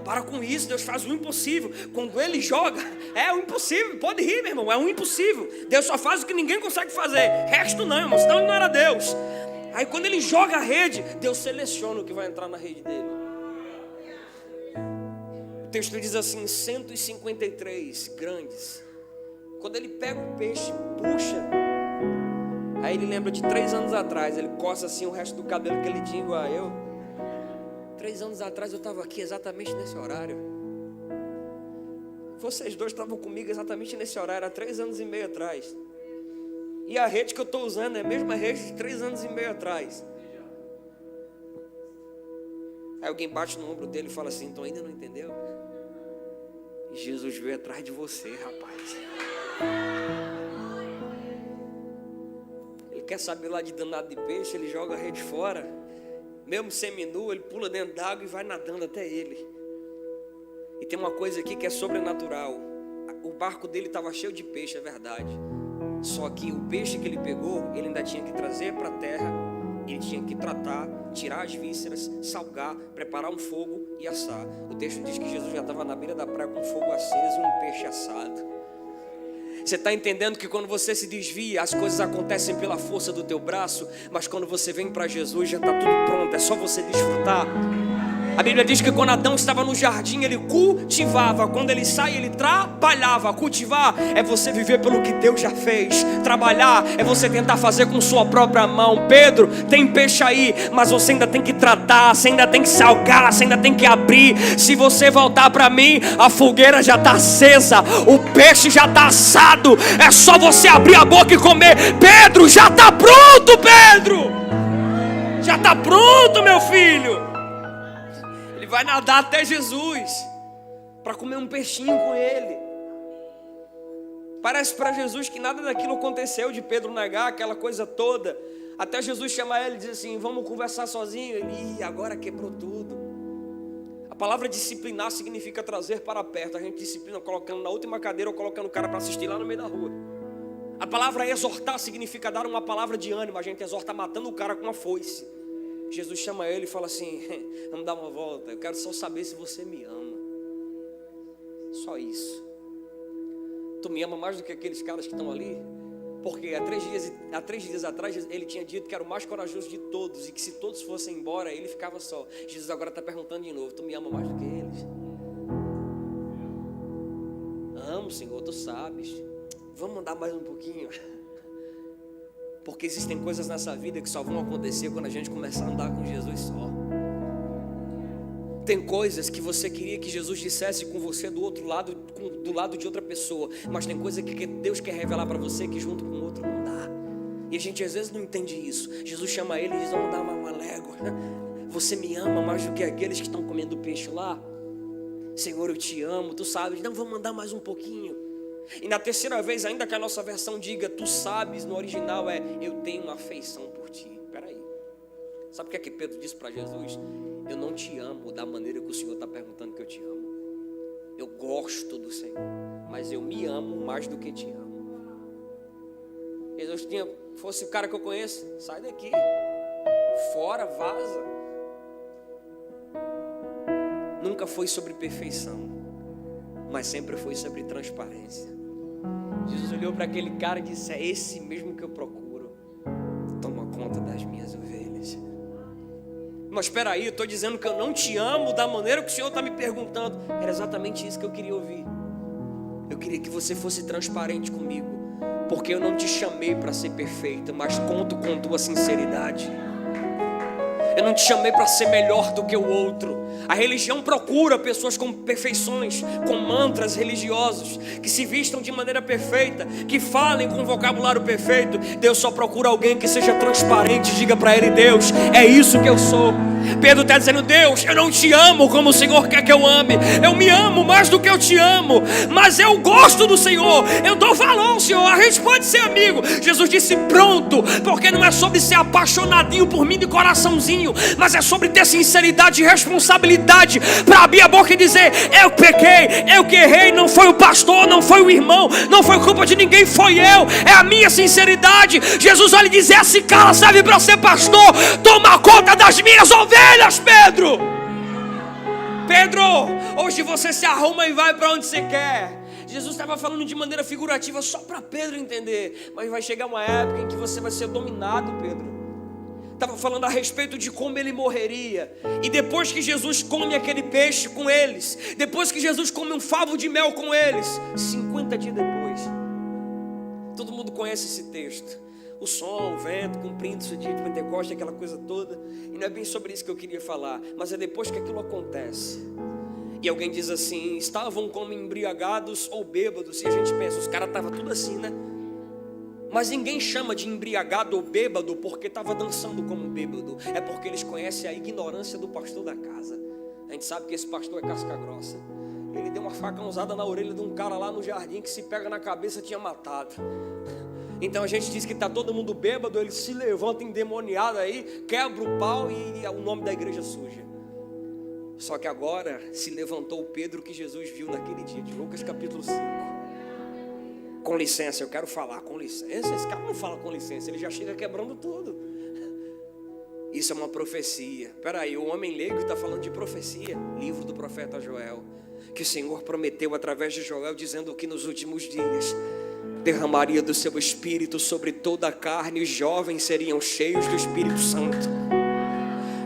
Para com isso, Deus faz o impossível. Quando Ele joga, é o impossível. Pode rir, meu irmão, é o impossível. Deus só faz o que ninguém consegue fazer. Resto não, irmão, senão Ele não era Deus. Aí quando Ele joga a rede, Deus seleciona o que vai entrar na rede dele. O texto diz assim, 153 grandes. Quando ele pega o peixe, puxa, aí ele lembra de 3 anos atrás. Ele coça assim o resto do cabelo que ele tinha igual a eu. 3 anos atrás eu estava aqui exatamente nesse horário. Vocês dois estavam comigo exatamente nesse horário, há 3 anos e meio atrás. E a rede que eu estou usando é a mesma rede de 3 anos e meio atrás. Aí alguém bate no ombro dele e fala assim, então ainda não entendeu? Jesus veio atrás de você, rapaz. Ele quer saber lá de danado de peixe, ele joga a rede fora. Mesmo seminu, ele pula dentro d'água e vai nadando até ele. E tem uma coisa aqui que é sobrenatural. O barco dele estava cheio de peixe, é verdade. Só que o peixe que ele pegou, ele ainda tinha que trazer para a terra. Ele tinha que tratar, tirar as vísceras, salgar, preparar um fogo e assar. O texto diz que Jesus já estava na beira da praia com um fogo aceso e um peixe assado. Você está entendendo que quando você se desvia, as coisas acontecem pela força do teu braço, mas quando você vem para Jesus, já está tudo pronto, é só você desfrutar. A Bíblia diz que quando Adão estava no jardim, ele cultivava. Quando ele sai, ele trabalhava. Cultivar é você viver pelo que Deus já fez. Trabalhar é você tentar fazer com sua própria mão. Pedro, tem peixe aí, mas você ainda tem que tratar, você ainda tem que salgar, você ainda tem que abrir. Se você voltar para mim, a fogueira já está acesa, o peixe já está assado. É só você abrir a boca e comer. Pedro, já está pronto, Pedro. Já está pronto, meu filho. Vai nadar até Jesus para comer um peixinho com ele. Parece para Jesus que nada daquilo aconteceu, de Pedro negar aquela coisa toda, até Jesus chamar ele e dizer assim, vamos conversar sozinho. Ele, agora quebrou tudo. A palavra disciplinar significa trazer para perto. A gente disciplina colocando na última cadeira ou colocando o cara para assistir lá no meio da rua. A palavra exortar significa dar uma palavra de ânimo. A gente exorta matando o cara com uma foice. Jesus chama ele e fala assim, vamos dar uma volta, eu quero só saber se você me ama. Só isso. Tu me ama mais do que aqueles caras que estão ali? Porque há 3 dias atrás ele tinha dito que era o mais corajoso de todos e que se todos fossem embora, ele ficava só. Jesus agora está perguntando de novo, tu me ama mais do que eles? Amo, Senhor, tu sabes. Vamos andar mais um pouquinho. Porque existem coisas nessa vida que só vão acontecer quando a gente começar a andar com Jesus só. Tem coisas que você queria que Jesus dissesse com você do outro lado, do lado de outra pessoa. Mas tem coisa que Deus quer revelar para você que junto com o outro não dá. E a gente às vezes não entende isso. Jesus chama ele e diz, vamos dar uma légua. Você me ama mais do que aqueles que estão comendo peixe lá? Senhor, eu te amo, tu sabes. Não, vamos andar mais um pouquinho. E na terceira vez, ainda que a nossa versão diga, tu sabes, no original é, eu tenho uma afeição por ti. Peraí, sabe o que é que Pedro disse para Jesus? eu não te amo da maneira que o Senhor está perguntando que eu te amo. Eu gosto do Senhor, mas eu me amo mais do que te amo. Jesus fosse o cara que eu conheço, sai daqui, fora, vaza. Nunca foi sobre perfeição, mas sempre foi sobre transparência. Jesus olhou para aquele cara e disse: é esse mesmo que eu procuro. Toma conta das minhas ovelhas. Mas espera aí, eu estou dizendo que eu não te amo da maneira que o Senhor está me perguntando. Era exatamente isso que eu queria ouvir. Eu queria que você fosse transparente comigo, porque eu não te chamei para ser perfeita, mas conto com tua sinceridade. Eu não te chamei para ser melhor do que o outro. A religião procura pessoas com perfeições, com mantras religiosos, que se vistam de maneira perfeita, que falem com vocabulário perfeito. Deus só procura alguém que seja transparente. Diga para Ele: Deus, é isso que eu sou. Pedro está dizendo: Deus, eu não te amo como o Senhor quer que eu ame. Eu me amo mais do que eu te amo, mas eu gosto do Senhor. Eu dou valor ao Senhor. A gente pode ser amigo. Jesus disse: pronto, porque não é sobre ser apaixonadinho por mim de coraçãozinho, mas é sobre ter sinceridade e responsabilidade para abrir a boca e dizer: eu pequei, eu que errei. Não foi o pastor, não foi o irmão, não foi culpa de ninguém, foi eu. É a minha sinceridade. Jesus olha e diz: esse cara serve para ser pastor. Toma conta das minhas ovelhas, Pedro. Pedro, hoje você se arruma e vai para onde você quer. Jesus estava falando de maneira figurativa só para Pedro entender, mas vai chegar uma época em que você vai ser dominado, Pedro. Estava falando a respeito de como ele morreria. E depois que Jesus come aquele peixe com eles, depois que Jesus come um favo de mel com eles, 50 dias depois, todo mundo conhece esse texto. O som, o vento, cumprindo-se o dia de Pentecostes, aquela coisa toda. E não é bem sobre isso que eu queria falar, mas é depois que aquilo acontece. E alguém diz assim: estavam como embriagados ou bêbados. E a gente pensa, os caras estavam tudo assim, né? Mas ninguém chama de embriagado ou bêbado porque estava dançando como bêbado. É porque eles conhecem a ignorância do pastor da casa. A gente sabe que esse pastor é casca grossa. Ele deu uma facãozada na orelha de um cara lá no jardim que, se pega na cabeça, tinha matado. Então a gente diz que está todo mundo bêbado. Ele se levanta endemoniado aí, quebra o pau e o nome da igreja suja. Só que agora se levantou o Pedro que Jesus viu naquele dia de Lucas capítulo 5. Com licença, eu quero falar. Com licença? Esse cara não fala com licença, ele já chega quebrando tudo. Isso é uma profecia. Espera aí, o homem leigo está falando de profecia. Livro do profeta Joel, que o Senhor prometeu através de Joel, dizendo que nos últimos dias derramaria do seu Espírito sobre toda a carne. E os jovens seriam cheios do Espírito Santo,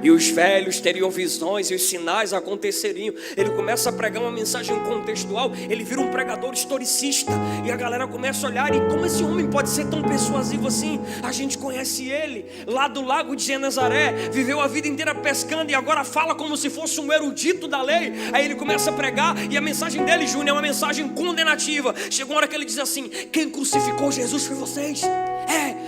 e os velhos teriam visões, e os sinais aconteceriam. Ele começa a pregar uma mensagem contextual. Ele vira um pregador historicista, e a galera começa a olhar: e como esse homem pode ser tão persuasivo assim? A gente conhece ele lá do lago de Genezaré, viveu a vida inteira pescando, e agora fala como se fosse um erudito da lei. Aí ele começa a pregar, e a mensagem dele, Júnior, é uma mensagem condenativa. Chegou uma hora que ele diz assim: quem crucificou Jesus foi vocês.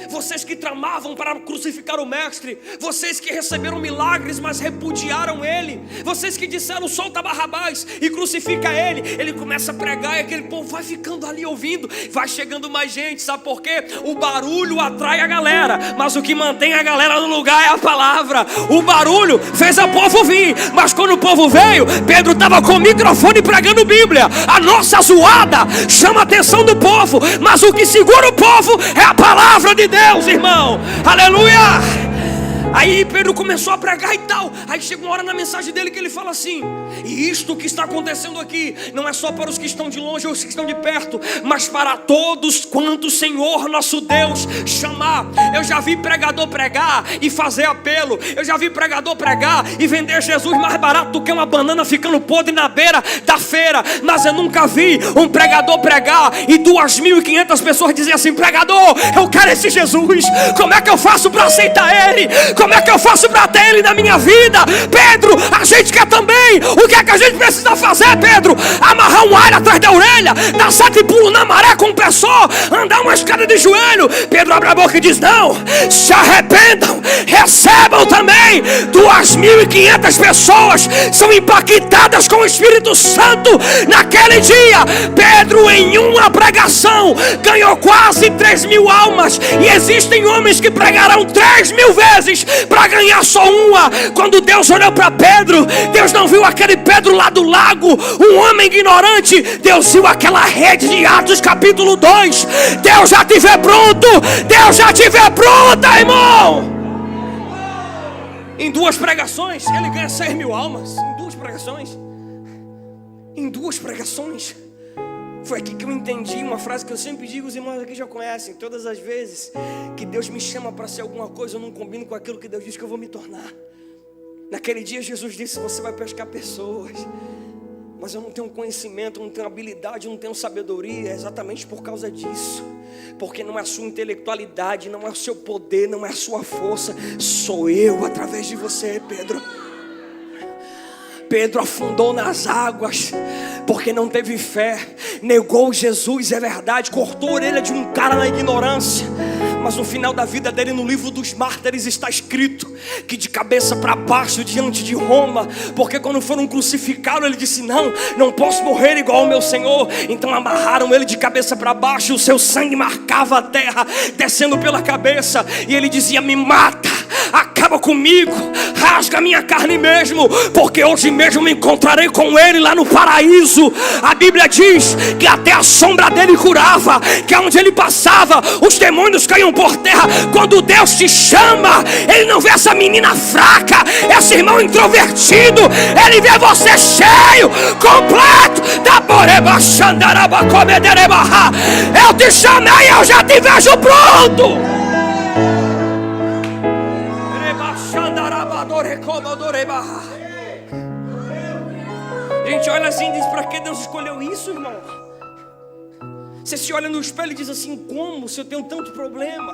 Vocês que tramavam para crucificar o mestre, vocês que receberam milagres, mas repudiaram ele, vocês que disseram: solta Barrabás e crucifica ele. Ele começa a pregar, e aquele povo vai ficando ali ouvindo. Vai chegando mais gente, sabe por quê? O barulho atrai a galera, mas o que mantém a galera no lugar é a palavra. O barulho fez o povo vir, mas quando o povo veio, Pedro estava com o microfone pregando Bíblia. A nossa zoada chama a atenção do povo, mas o que segura o povo é a palavra de Deus, irmão. Aleluia! Aí Pedro começou a pregar e tal. Aí chega uma hora na mensagem dele que ele fala assim: e isto que está acontecendo aqui não é só para os que estão de longe ou os que estão de perto, mas para todos quanto o Senhor nosso Deus chamar. Eu já vi pregador pregar e fazer apelo. Eu já vi pregador pregar e vender Jesus mais barato do que uma banana ficando podre na beira da feira. Mas eu nunca vi um pregador pregar e 2.500 pessoas dizem assim: pregador, eu quero esse Jesus. Como é que eu faço para aceitar ele? Como é que eu faço para ter ele na minha vida? Pedro, a gente quer também. O que é que a gente precisa fazer, Pedro? Amarrar um alho atrás da orelha, dar 7 pulos na maré com um pé só, andar uma escada de joelho. Pedro abre a boca e diz: não, se arrependam, recebam também. 2.500 pessoas são impactadas com o Espírito Santo naquele dia. Pedro, em uma pregação, ganhou quase 3.000 almas. E existem homens que pregarão 3.000 vezes para ganhar só uma. Quando Deus olhou para Pedro, Deus não viu aquele Pedro lá do lago, um homem ignorante. Deus viu aquela rede de Atos capítulo 2. Deus já te vê pronto. Deus já te vê pronta, irmão. Em 2 pregações ele ganha 6.000 almas. Em duas pregações. Foi aqui que eu entendi uma frase que eu sempre digo, os irmãos aqui já conhecem. Todas as vezes que Deus me chama para ser alguma coisa, eu não combino com aquilo que Deus diz que eu vou me tornar. Naquele dia Jesus disse: você vai pescar pessoas. Mas eu não tenho conhecimento, não tenho habilidade, não tenho sabedoria. É exatamente por causa disso. Porque não é a sua intelectualidade, não é o seu poder, não é a sua força. Sou eu através de você, Pedro. Pedro afundou nas águas porque não teve fé, negou Jesus, é verdade, cortou a orelha de um cara na ignorância. Mas no final da vida dele, no livro dos mártires, está escrito que de cabeça para baixo diante de Roma, porque quando foram crucificá-lo, ele disse: não posso morrer igual ao meu Senhor. Então amarraram ele de cabeça para baixo, o seu sangue marcava a terra, descendo pela cabeça, e ele dizia: me mata, acaba comigo, rasga minha carne mesmo, porque hoje mesmo me encontrarei com ele lá no paraíso. A Bíblia diz que até a sombra dele curava, que onde ele passava, os demônios caíam por terra. Quando Deus te chama, ele não vê essa menina fraca, esse irmão introvertido, ele vê você cheio, completo. Eu te chamei, eu já te vejo pronto. A gente olha assim e diz: para que Deus escolheu isso, irmão? Você se olha no espelho e diz assim: como? Se eu tenho tanto problema,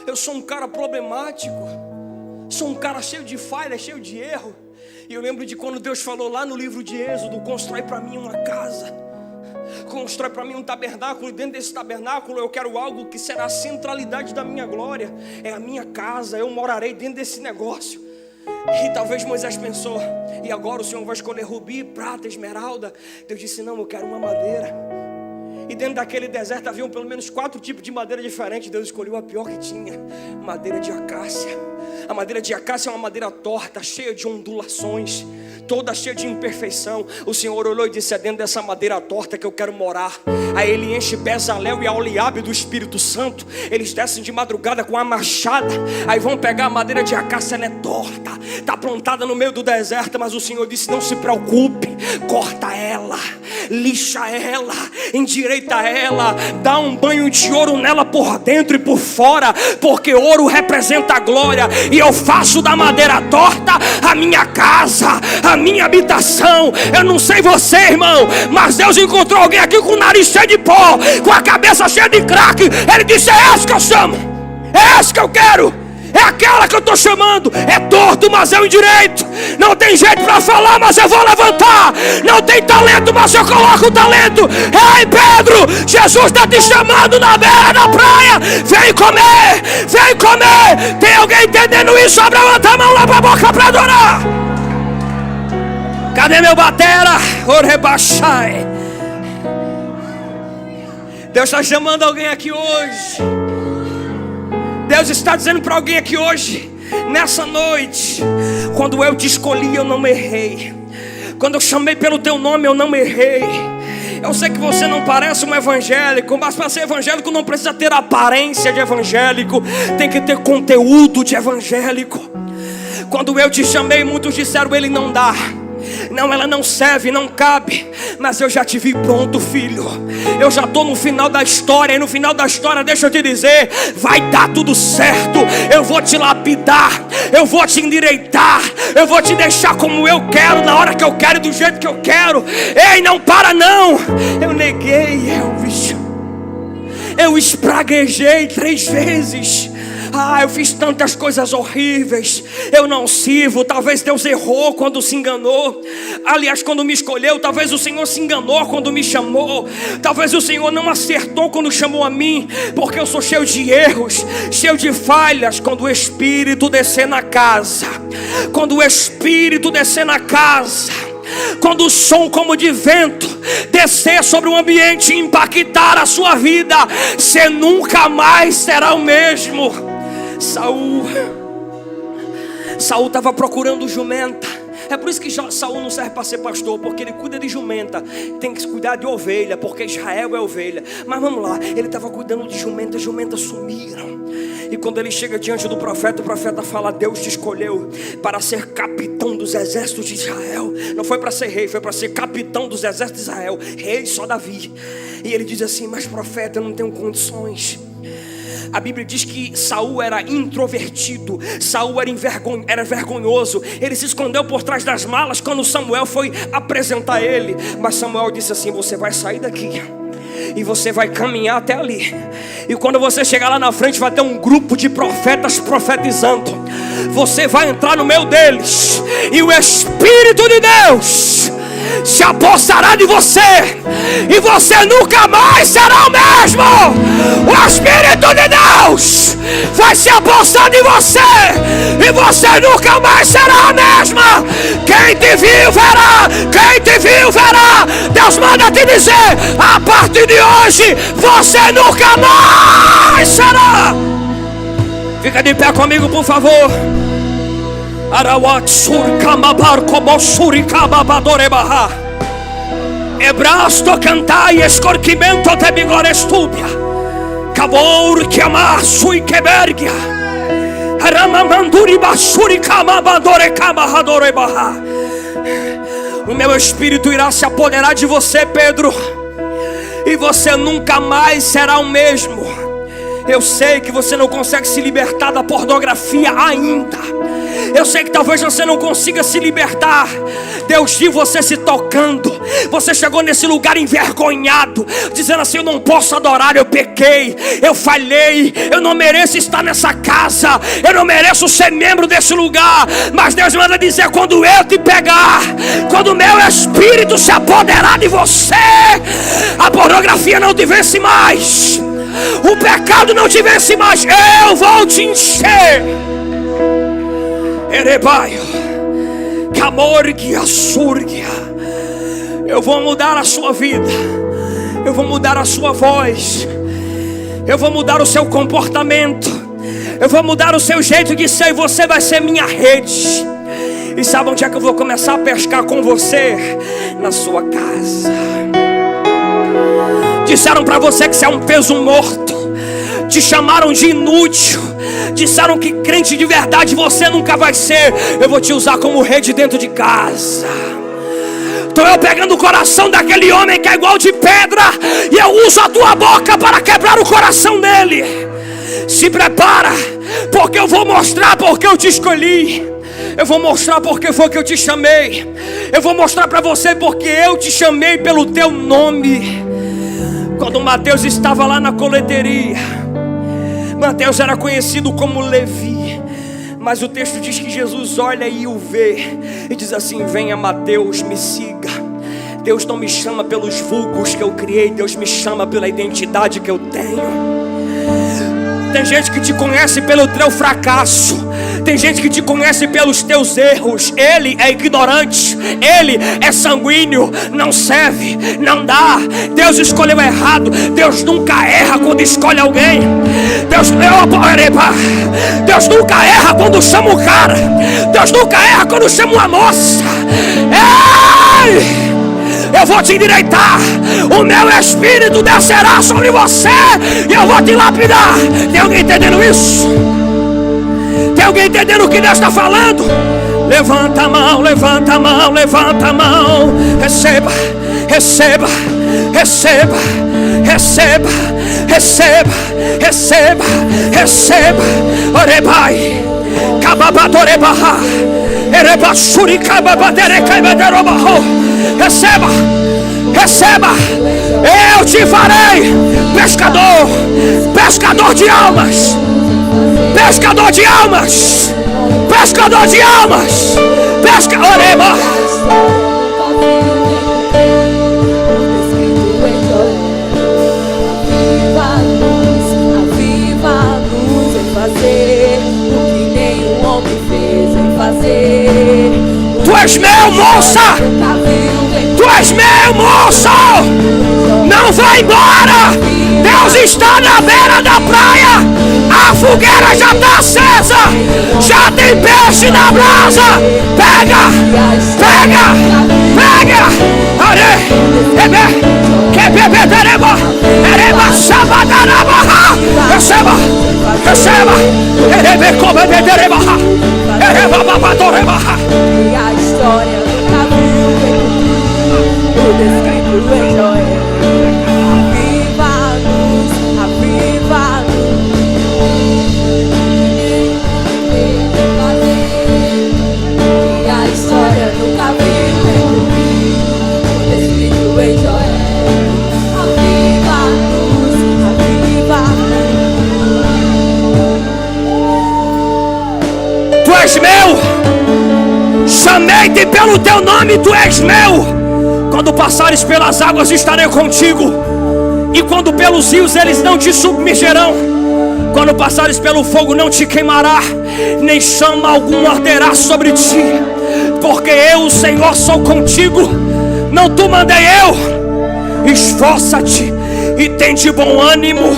eu sou um cara problemático, sou um cara cheio de falhas, cheio de erro. E eu lembro de quando Deus falou lá no livro de Êxodo: constrói para mim uma casa, constrói para mim um tabernáculo, e dentro desse tabernáculo eu quero algo que será a centralidade da minha glória. É a minha casa, eu morarei dentro desse negócio. E talvez Moisés pensou: e agora o Senhor vai escolher rubi, prata, esmeralda? Deus disse: não, eu quero uma madeira. E dentro daquele deserto haviam pelo menos 4 tipos de madeira diferentes. Deus escolheu a pior que tinha: madeira de acácia. A madeira de acácia é uma madeira torta, cheia de ondulações, toda cheia de imperfeição. O Senhor olhou e disse: é dentro dessa madeira torta que eu quero morar. Aí ele enche Bezalel e Aholiabe do Espírito Santo. Eles descem de madrugada com a machada. Aí vão pegar a madeira de acácia, ela é torta, está plantada no meio do deserto. Mas o Senhor disse: não se preocupe, corta ela, lixa ela, endireita ela, dá um banho de ouro nela por dentro e por fora, porque ouro representa a glória. E eu faço da madeira torta a minha casa, a minha habitação. Eu não sei você, irmão, mas Deus encontrou alguém aqui com o nariz cheio de pó, com a cabeça cheia de crack. Ele disse: é essa que eu chamo, é essa que eu quero, é aquela que eu estou chamando. É torto, mas eu endireito. Não tem jeito para falar, mas eu vou levantar. Não tem talento, mas eu coloco o talento. Ei, Pedro, Jesus está te chamando na beira da praia. Vem comer, vem comer. Tem alguém entendendo isso? Abra, levanta a mão lá para a boca para adorar. Cadê meu batera? Orebachai. Deus está chamando alguém aqui hoje. Deus está dizendo para alguém aqui hoje, nessa noite: quando eu te escolhi, eu não errei. Quando eu chamei pelo teu nome, eu não errei. Eu sei que você não parece um evangélico, mas para ser evangélico não precisa ter aparência de evangélico, tem que ter conteúdo de evangélico. Quando eu te chamei, muitos disseram: ele não dá, não, ela não serve, não cabe. Mas eu já te vi pronto, filho. Eu já estou no final da história. E no final da história, deixa eu te dizer, vai dar tudo certo. Eu vou te lapidar, eu vou te endireitar, eu vou te deixar como eu quero, na hora que eu quero e do jeito que eu quero. Ei, não para não. Eu neguei, eu espraguejei 3 vezes. Eu fiz tantas coisas horríveis. Eu não sirvo. Talvez Deus errou quando se enganou. Aliás, quando me escolheu, talvez o Senhor se enganou quando me chamou. Talvez o Senhor não acertou quando chamou a mim, porque eu sou cheio de erros, cheio de falhas. Quando o Espírito descer na casa, quando o Espírito descer na casa, quando o som como de vento descer sobre o ambiente e impactar a sua vida, você nunca mais será o mesmo. Saul, Saul estava procurando jumenta. É por isso que Saul não serve para ser pastor, porque ele cuida de jumenta. Tem que cuidar de ovelha, porque Israel é ovelha. Mas vamos lá, ele estava cuidando de jumenta, as jumentas sumiram. E quando ele chega diante do profeta, o profeta fala: Deus te escolheu para ser capitão dos exércitos de Israel. Não foi para ser rei, foi para ser capitão dos exércitos de Israel. Rei só Davi. E ele diz assim: mas profeta, eu não tenho condições. A Bíblia diz que Saul era introvertido, Saul era vergonhoso. Ele se escondeu por trás das malas quando Samuel foi apresentar ele. Mas Samuel disse assim: você vai sair daqui e você vai caminhar até ali. E quando você chegar lá na frente, vai ter um grupo de profetas profetizando. Você vai entrar no meio deles, e o Espírito de Deus se apossará de você, e você nunca mais será o mesmo. O Espírito de Deus vai se apossar de você, e você nunca mais será a mesma. Quem te viu verá, quem te viu verá. Deus manda te dizer: a partir de hoje você nunca mais será. Fica de pé comigo, por favor. Arawat surkamabar como surikababadorebaha. Ebrasto cantai escorquimento te bigorestúbia. Cabor que amassu e quebergia. Aramamanduri basuri kamabadore kamahadorebaha. O meu espírito irá se apoderar de você, Pedro, e você nunca mais será o mesmo. Eu sei que você não consegue se libertar da pornografia ainda. Eu sei que talvez você não consiga se libertar. Deus viu você se tocando. Você chegou nesse lugar envergonhado, dizendo assim: eu não posso adorar, eu pequei, eu falhei, eu não mereço estar nessa casa, eu não mereço ser membro desse lugar. Mas Deus manda dizer: quando eu te pegar, quando o meu espírito se apoderar de você, a pornografia não te vence mais, o pecado não te vence mais. Eu vou te encher. Erebaio, Camorgia, Surgia. Eu vou mudar a sua vida, eu vou mudar a sua voz, eu vou mudar o seu comportamento, eu vou mudar o seu jeito de ser, e você vai ser minha rede. E sabe onde é que eu vou começar a pescar com você? Na sua casa. Disseram para você que você é um peso morto, te chamaram de inútil, disseram que crente de verdade você nunca vai ser. Eu vou te usar como rede dentro de casa. Estou eu pegando o coração daquele homem que é igual de pedra, e eu uso a tua boca para quebrar o coração dele. Se prepara, porque eu vou mostrar porque eu te escolhi. Eu vou mostrar porque foi que eu te chamei. Eu vou mostrar para você porque eu te chamei pelo teu nome. Quando Mateus estava lá na coleteria, Mateus era conhecido como Levi, mas o texto diz que Jesus olha e o vê e diz assim: venha Mateus, me siga. Deus não me chama pelos vulgos que eu criei, Deus me chama pela identidade que eu tenho. Tem gente que te conhece pelo teu fracasso, tem gente que te conhece pelos teus erros. Ele é ignorante, ele é sanguíneo, não serve, não dá. Deus escolheu errado. Deus nunca erra quando escolhe alguém. Deus nunca erra quando chama um cara. Deus nunca erra quando chama uma moça. Ei! Eu vou te endireitar, o meu espírito descerá sobre você e eu vou te lapidar. Tem alguém entendendo isso? Tem alguém entendendo o que Deus está falando? Levanta a mão, levanta a mão, levanta a mão. Receba, receba, receba, receba, receba, receba, receba. Orebai, Kababadorebaha, Erebasuri Kababadere Kabaderobaho. Receba, receba. Eu te farei pescador, pescador de almas, pescador de almas, pescador de almas, pescador. Aviva a luz em fazer o que nenhum homem fez em fazer. Tu és meu, moça! Tu és meu, moço! Não vai embora. Deus está na beira da praia. A fogueira já está acesa. Já tem peixe na brasa. Pega, pega, pega. Receba, receba. E a história nunca viu o descrito em Joel. Aviva-nos, aviva-nos. E a história nunca viu o descrito em Joel. Aviva-nos, aviva-nos. Tu és meu. Chamei-te pelo teu nome, tu és meu. Quando passares pelas águas estarei contigo, e quando pelos rios eles não te submergerão. Quando passares pelo fogo não te queimará, nem chama algum arderá sobre ti. Porque eu, o Senhor, sou contigo. Não tu mandei eu. Esforça-te e tem de bom ânimo,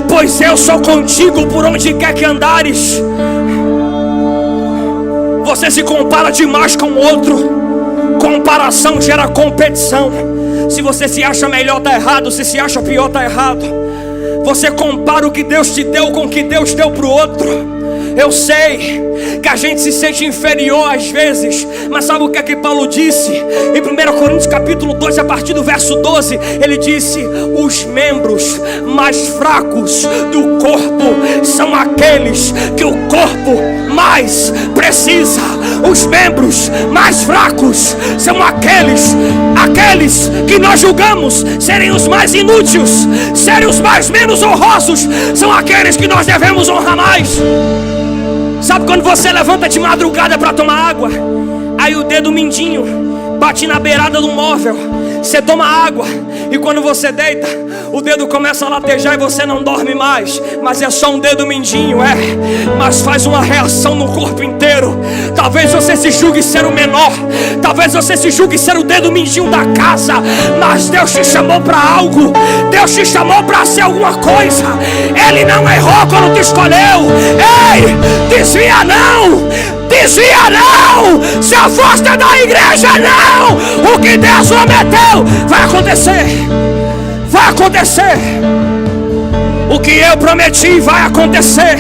pois eu sou contigo por onde quer que andares. Você se compara demais com o outro. Comparação gera competição. Se você se acha melhor, está errado. Se se acha pior, está errado. Você compara o que Deus te deu com o que Deus deu para o outro. Eu sei que a gente se sente inferior às vezes, mas sabe o que é que Paulo disse? Em 1 Coríntios capítulo 2, a partir do verso 12, ele disse: os membros mais fracos do corpo são aqueles que o corpo mais precisa. Os membros mais fracos são aqueles que nós julgamos serem os mais inúteis, serem os mais menos honrosos, são aqueles que nós devemos honrar mais. Sabe quando você levanta de madrugada para tomar água, aí o dedo mindinho bate na beirada do móvel, você toma água, e quando você deita, o dedo começa a latejar e você não dorme mais. Mas é só um dedo mindinho, mas faz uma reação no corpo inteiro. Talvez você se julgue ser o menor, talvez você se julgue ser o dedo mindinho da casa, mas Deus te chamou para algo. Deus te chamou para ser alguma coisa. Ele não errou quando te escolheu. Ei, desvia não, desvia não, se afasta da igreja não. O que Deus prometeu vai acontecer. Vai acontecer. O que eu prometi vai acontecer.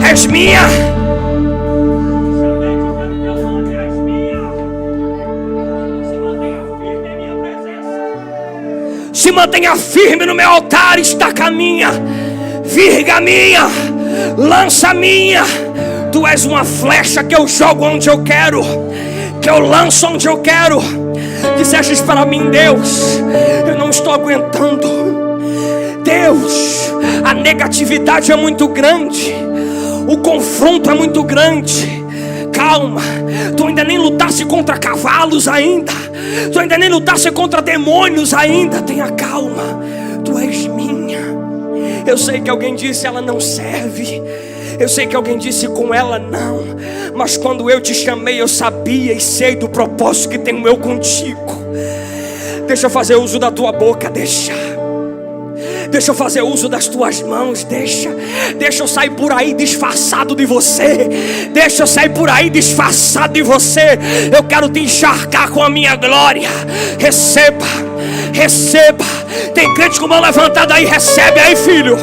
És minha. Se mantenha firme no meu altar, estaca minha, virga minha, lança minha. Tu és uma flecha que eu jogo onde eu quero, que eu lanço onde eu quero. Disseste para mim: Deus, eu não estou aguentando. Deus, a negatividade é muito grande, o confronto é muito grande. Calma, tu ainda nem lutaste contra cavalos ainda, tu ainda nem lutaste contra demônios ainda. Tenha calma, tu és minha. Eu sei que alguém disse ela não serve, eu sei que alguém disse com ela não, mas quando eu te chamei eu sabia e sei do propósito que tenho eu contigo. Deixa eu fazer uso da tua boca, deixa eu fazer uso das tuas mãos, deixa eu sair por aí disfarçado de você, deixa eu sair por aí disfarçado de você. Eu quero te encharcar com a minha glória. Receba, receba. Tem crente com mão levantada aí, recebe aí, filho,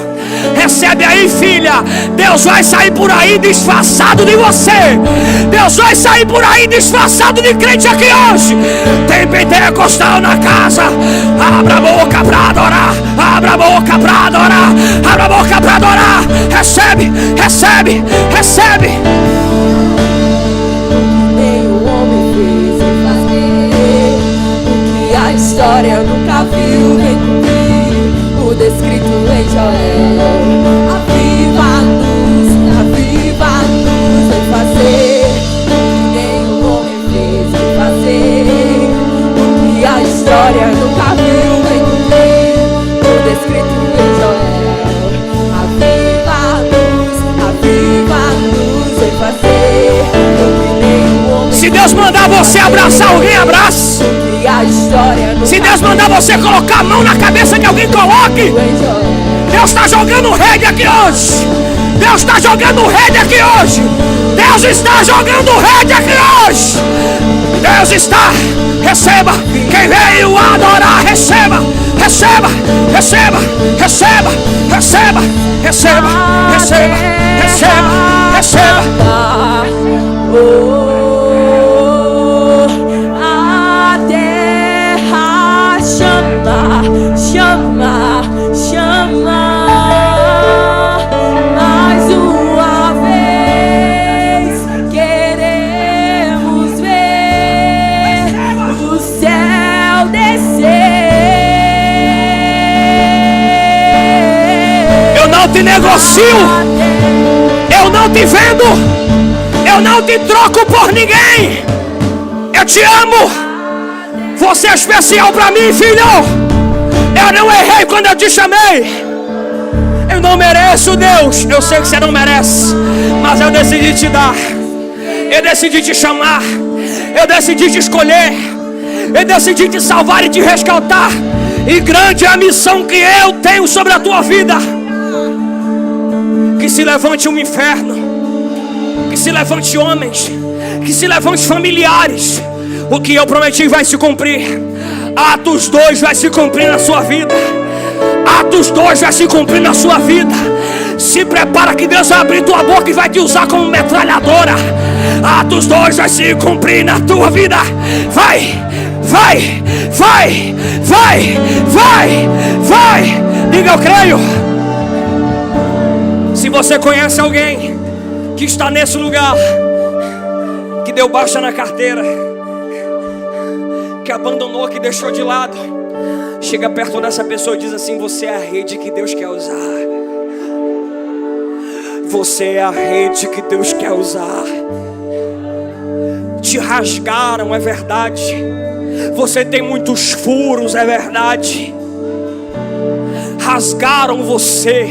recebe aí, filha. Deus vai sair por aí disfarçado de você. Deus vai sair por aí disfarçado de crente aqui hoje. Tem pentecostal na casa. Abra a boca para adorar, abra a boca para adorar, abra a boca para adorar. Recebe, recebe, recebe. Nem o homem fez em fazer o que a história nunca viu, vem cumprir o descrito em Joel. Aviva-nos, aviva-nos em fazer o que nem o homem fez em fazer o que a história nunca viu, vem cumprir o descrito em Joel. Aviva-nos, aviva-nos em fazer o que nem o homem. Se Deus mandar você abraçar alguém, abraça. Que a história nunca Se Deus mandar você colocar a mão na cabeça de alguém, coloque. viu em Joel. Deus está jogando rede aqui hoje. Deus está jogando rede aqui hoje. Deus está jogando rede aqui hoje. Deus está. Receba. Quem veio adorar, receba. Receba. Receba. Receba. Receba. Receba. Receba. Receba. Receba. A terra chama, chama, chama. Mais uma vez queremos ver o céu descer. Eu não te negocio. Eu não te vendo. Eu não te troco por ninguém. Eu te amo. Você é especial para mim, filho. Eu não errei quando eu te chamei. Eu não mereço, Deus. Eu sei que você não merece, mas eu decidi te dar. Eu decidi te chamar. Eu decidi te escolher. Eu decidi te salvar e te resgatar. E grande é a missão que eu tenho sobre a tua vida. Que se levante um inferno, que se levante homens, que se levante familiares. O que eu prometi vai se cumprir. Atos 2 vai se cumprir na sua vida. Atos 2 vai se cumprir na sua vida. Se prepara que Deus vai abrir tua boca e vai te usar como metralhadora. Atos 2 vai se cumprir na tua vida. Vai, vai, vai, vai, vai, vai. Diga, eu creio. Se você conhece alguém que está nesse lugar, que deu baixa na carteira, que abandonou, que deixou de lado, chega perto dessa pessoa e diz assim: você é a rede que Deus quer usar. Você é a rede que Deus quer usar. Te rasgaram, é verdade. Você tem muitos furos, é verdade. Rasgaram você,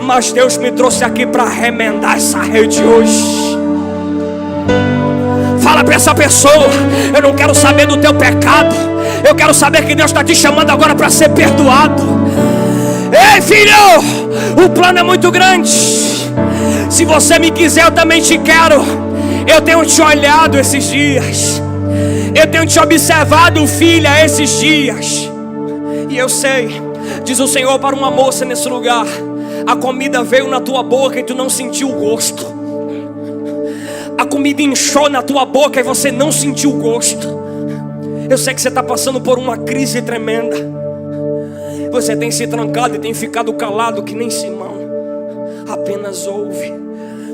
mas Deus me trouxe aqui para remendar essa rede hoje. Fala para essa pessoa: eu não quero saber do teu pecado, eu quero saber que Deus está te chamando agora para ser perdoado. Ei, filho, o plano é muito grande. Se você me quiser, eu também te quero. Eu tenho te olhado esses dias, eu tenho te observado, filha, esses dias. E eu sei, diz o Senhor para uma moça nesse lugar: a comida veio na tua boca e tu não sentiu o gosto. A comida inchou na tua boca e você não sentiu o gosto. Eu sei que você está passando por uma crise tremenda. Você tem se trancado e tem ficado calado que nem Simão. Apenas ouve.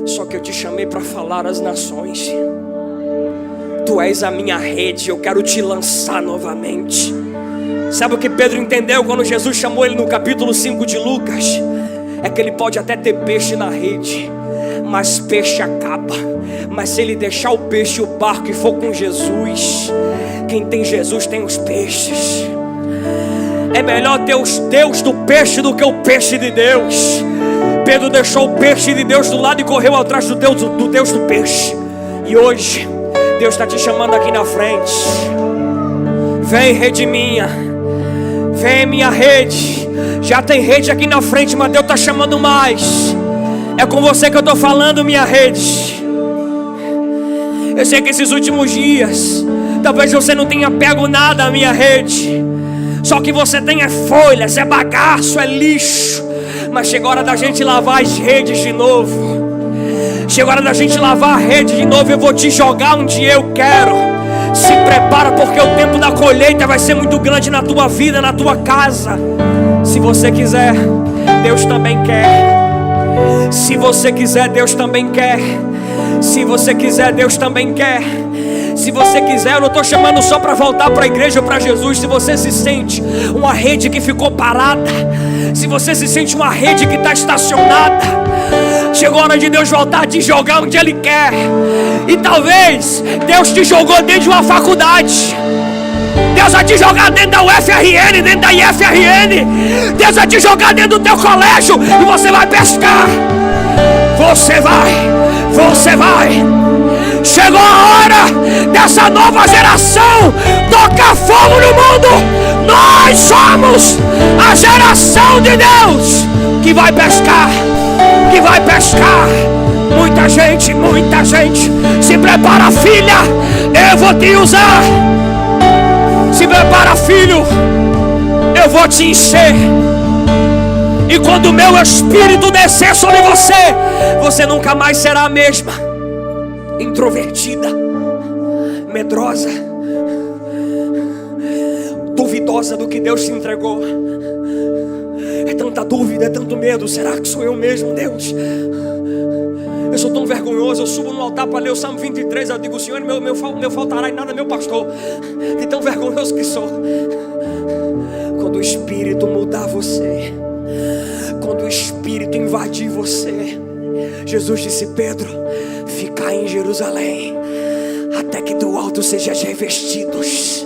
Só que eu te chamei para falar às nações. Tu és a minha rede, eu quero te lançar novamente. Sabe o que Pedro entendeu quando Jesus chamou ele no capítulo 5 de Lucas? É que ele pode até ter peixe na rede, mas peixe acaba. Mas se ele deixar o peixe e o barco e for com Jesus, quem tem Jesus tem os peixes. É melhor ter os Deus do peixe do que o peixe de Deus. Pedro deixou o peixe de Deus do lado e correu atrás do Deus do peixe. E hoje Deus está te chamando aqui na frente. Vem, rede minha. Vem, minha rede. Já tem rede aqui na frente, mas Deus está chamando mais. É com você que eu estou falando, minha rede. Eu sei que esses últimos dias talvez você não tenha pego nada, minha rede. Só que você tem é folhas, é bagaço, é lixo. Mas chegou a hora da gente lavar as redes de novo. Chegou a hora da gente lavar a rede de novo. Eu vou te jogar onde eu quero. Se prepara, porque o tempo da colheita vai ser muito grande na tua vida, na tua casa. Se você quiser, Deus também quer. Se você quiser, Deus também quer. Se você quiser, Deus também quer. Se você quiser, eu não estou chamando só para voltar para a igreja ou para Jesus. Se você se sente uma rede que ficou parada, se você se sente uma rede que está estacionada, chegou a hora de Deus voltar a te jogar onde Ele quer. E talvez Deus te jogou dentro de uma faculdade. Deus vai te jogar dentro da UFRN, dentro da IFRN. Deus vai te jogar dentro do teu colégio e você vai pescar. Você vai, você vai. Chegou a hora dessa nova geração tocar fogo no mundo. Nós somos a geração de Deus que vai pescar, que vai pescar. Muita gente, se prepara, filha, eu vou te usar. Se prepara, filho, eu vou te encher. E quando o meu espírito descer sobre você, você nunca mais será a mesma. Introvertida, medrosa, duvidosa do que Deus te entregou. É tanta dúvida, é tanto medo. Será que sou eu mesmo, Deus? Eu sou tão vergonhoso. Eu subo no altar para ler o Salmo 23. Eu digo: Senhor, meu faltará em nada, meu pastor. De tão vergonhoso que sou. Quando o Espírito mudar você, quando o Espírito invadir você, Jesus disse: Pedro, ficai em Jerusalém até que do alto sejais revestidos.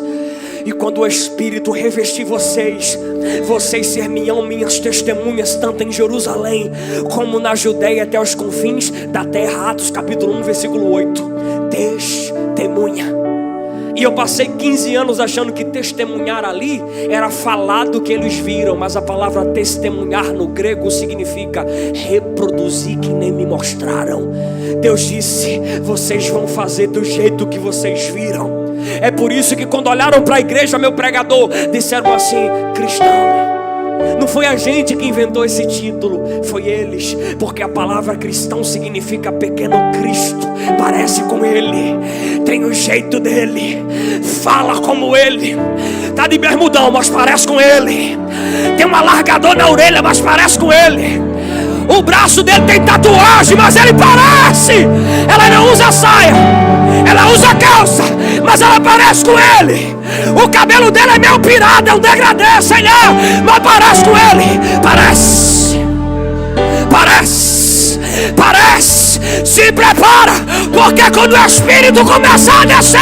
E quando o Espírito revestir vocês, vocês serão minhas testemunhas, tanto em Jerusalém como na Judeia até os confins da terra. Atos capítulo 1, versículo 8. Testemunha. E eu passei 15 anos achando que testemunhar ali era falar do que eles viram. Mas a palavra testemunhar no grego significa reproduzir que nem me mostraram. Deus disse: vocês vão fazer do jeito que vocês viram. É por isso que quando olharam para a igreja, meu pregador, disseram assim: cristão. Não foi a gente que inventou esse título, foi eles. Porque a palavra cristão significa pequeno Cristo. Parece com ele, tem o jeito dele, fala como ele, tá de bermudão, mas parece com ele, tem um alargador na orelha, mas parece com ele. O braço dele tem tatuagem, mas ele parece. Ela não usa saia, ela usa calça, mas ela parece com ele. O cabelo dele é meio pirado, é um degradê, sei lá, mas parece com ele. Parece. Se prepara, porque quando o Espírito começar a descer,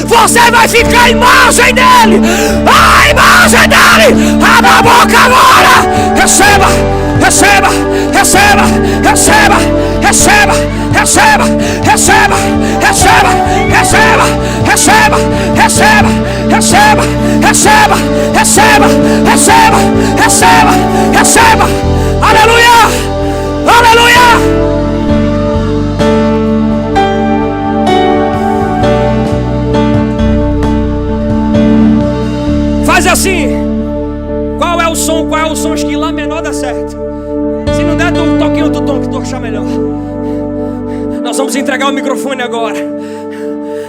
você vai ficar a imagem dele. A imagem dele. Abre a boca agora. Receba. Aleluia. Faz assim. Qual é o som? Acho que Lá menor dá certo. Se não der, tu toque em outro tom que tu achar melhor. Nós vamos entregar o microfone agora.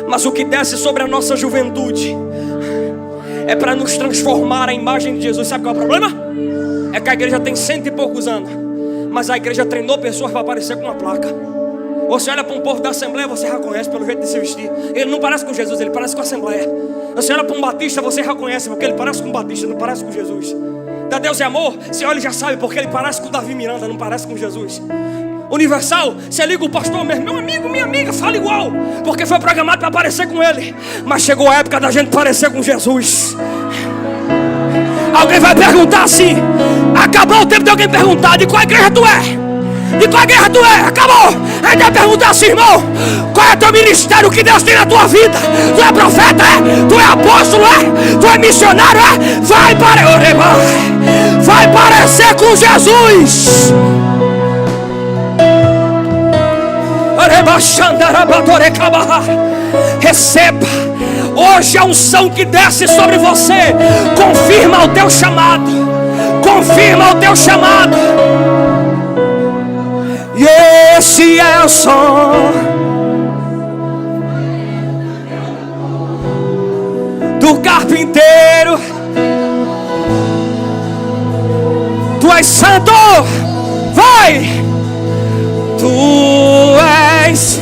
Mas o que desce sobre a nossa juventude é para nos transformar a imagem de Jesus. Sabe qual é o problema? É que a igreja tem 100 e poucos anos, mas a igreja treinou pessoas para aparecer com uma placa. Você olha para um povo da Assembleia, você reconhece pelo jeito de se vestir. Ele não parece com Jesus, ele parece com a Assembleia. Você olha para um batista, você reconhece porque ele parece com um batista, não parece com Jesus. Da Deus é amor, você olha e já sabe porque ele parece com Davi Miranda, não parece com Jesus. Universal, você liga o pastor mesmo: meu amigo, minha amiga, fala igual, porque foi programado para aparecer com ele. Mas chegou a época da gente parecer com Jesus. Alguém vai perguntar assim: acabou o tempo de alguém perguntar: de qual igreja tu é? De qual igreja tu é? Acabou. A gente vai perguntar assim: irmão, qual é o teu ministério que Deus tem na tua vida? Tu é profeta, é? Tu é apóstolo, é? Tu é missionário, é? Vai parecer com Jesus. Receba. Hoje a unção que desce sobre você confirma o teu chamado. Confirma o teu chamado. E esse é o som do carpinteiro. Tu és santo, vai. Tu és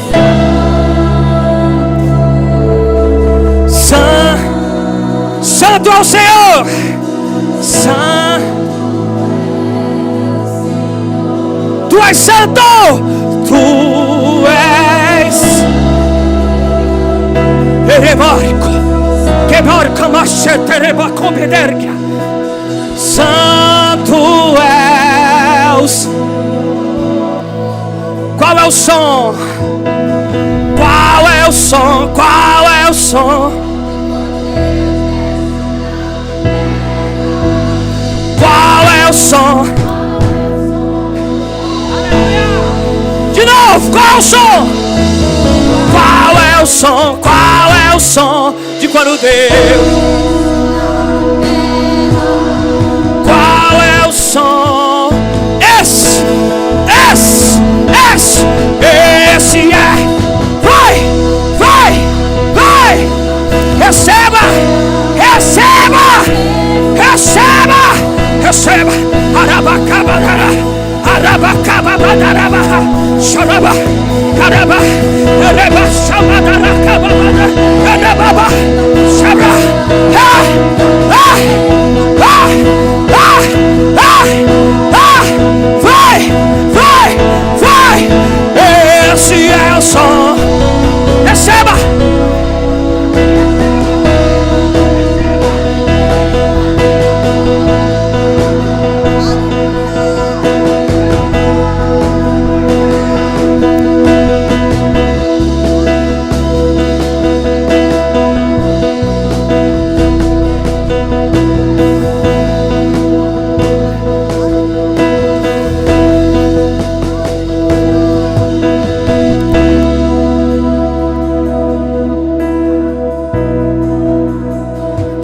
santo ao Senhor. Tu és santo, tu és santo és. Qual é o som? Qual é o som? Qual é o som? De novo, qual é o som? Qual é o som? Qual é o som de quando Deus? Qual é o som? Esse é. Vai. Receba. Arabacabadarabaha, Sharaba, Caraba, Araba, Shabadaracabada, Arababa, Shabra, vai, esse é o som. Receba.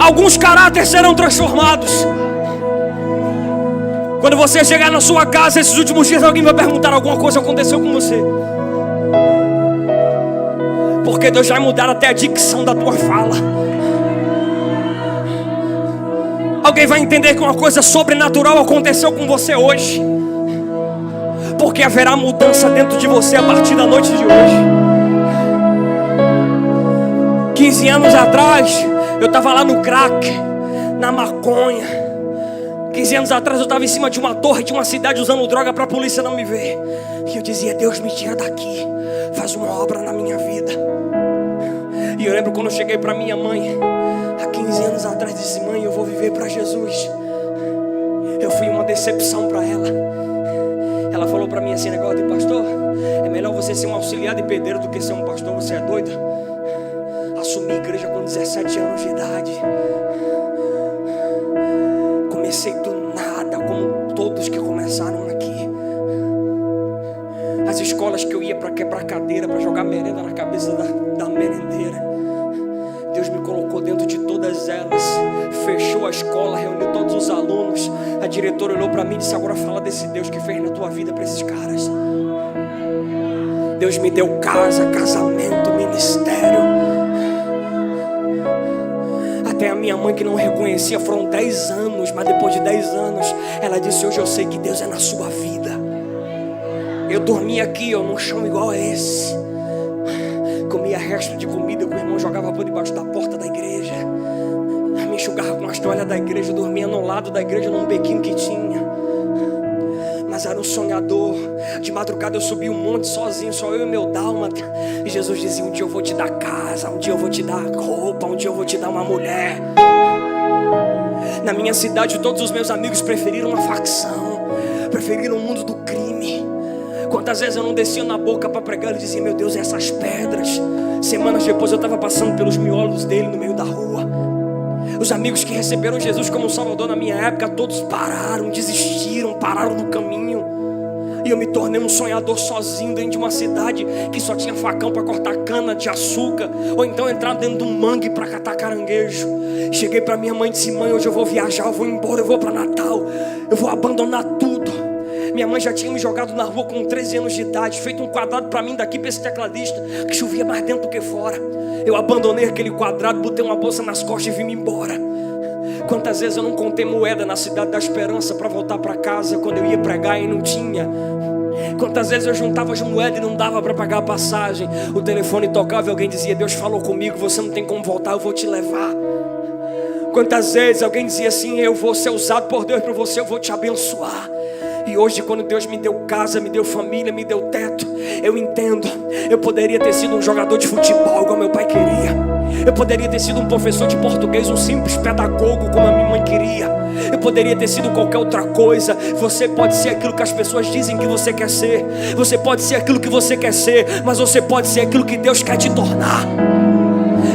Alguns caráteres serão transformados. Quando você chegar na sua casa esses últimos dias, alguém vai perguntar: alguma coisa aconteceu com você? Porque Deus vai mudar até a dicção da tua fala. Alguém vai entender que uma coisa sobrenatural aconteceu com você hoje, porque haverá mudança dentro de você a partir da noite de hoje. 15 anos atrás eu estava lá no crack, na maconha. 15 anos atrás eu estava em cima de uma torre de uma cidade usando droga para a polícia não me ver. E eu dizia: Deus, me tira daqui, faz uma obra na minha vida. E eu lembro quando eu cheguei para minha mãe, há 15 anos atrás, disse: mãe, eu vou viver para Jesus. Eu fui uma decepção para ela. Ela falou para mim assim: negócio de pastor, é melhor você ser um auxiliar de pedreiro do que ser um pastor, você é doida? Assumi a igreja com 17 anos de idade. Comecei do nada, como todos que começaram aqui. As escolas que eu ia para quebrar cadeira, para jogar merenda na cabeça da merendeira, Deus me colocou dentro de todas elas. Fechou a escola, reuniu todos os alunos. A diretora olhou para mim e disse: agora fala desse Deus que fez na tua vida para esses caras. Deus me deu casa, casamento, ministério. Até a minha mãe, que não reconhecia, foram 10 anos, mas depois de 10 anos ela disse: hoje eu sei que Deus é na sua vida. Eu dormia aqui, num chão igual a esse. Comia resto de comida que o irmão jogava por debaixo da porta da igreja. Me enxugava com as toalhas da igreja. Eu dormia no lado da igreja, num bequinho que tinha. Mas era um sonhador. De madrugada eu subi um monte sozinho, só eu e meu dálmata. E Jesus dizia: um dia eu vou te dar casa, um dia eu vou te dar roupa, um dia eu vou te dar uma mulher. Na minha cidade todos os meus amigos preferiram a facção, preferiram o mundo do crime. Quantas vezes eu não descia na boca para pregar e dizia: meu Deus, essas pedras. Semanas depois eu estava passando pelos miolos dele no meio da rua. Os amigos que receberam Jesus como Salvador na minha época, todos pararam, desistiram, pararam no caminho. E eu me tornei um sonhador sozinho dentro de uma cidade que só tinha facão para cortar cana de açúcar, ou então entrar dentro de um mangue para catar caranguejo. Cheguei para minha mãe e disse: mãe, hoje eu vou viajar, eu vou embora, eu vou para Natal, eu vou abandonar tudo. Minha mãe já tinha me jogado na rua com 13 anos de idade, feito um quadrado para mim daqui para esse tecladista, que chovia mais dentro do que fora. Eu abandonei aquele quadrado, botei uma bolsa nas costas e vim embora. Quantas vezes eu não contei moeda na cidade da esperança para voltar para casa quando eu ia pregar e não tinha. Quantas vezes eu juntava as moedas e não dava para pagar a passagem. O telefone tocava e alguém dizia: Deus falou comigo, você não tem como voltar, eu vou te levar. Quantas vezes alguém dizia assim: eu vou ser usado por Deus para você, eu vou te abençoar. E hoje, quando Deus me deu casa, me deu família, me deu teto, eu entendo. Eu poderia ter sido um jogador de futebol igual meu pai queria. Eu poderia ter sido um professor de português, um simples pedagogo como a minha mãe queria. Eu poderia ter sido qualquer outra coisa. Você pode ser aquilo que as pessoas dizem que você quer ser. Você pode ser aquilo que você quer ser, mas você pode ser aquilo que Deus quer te tornar.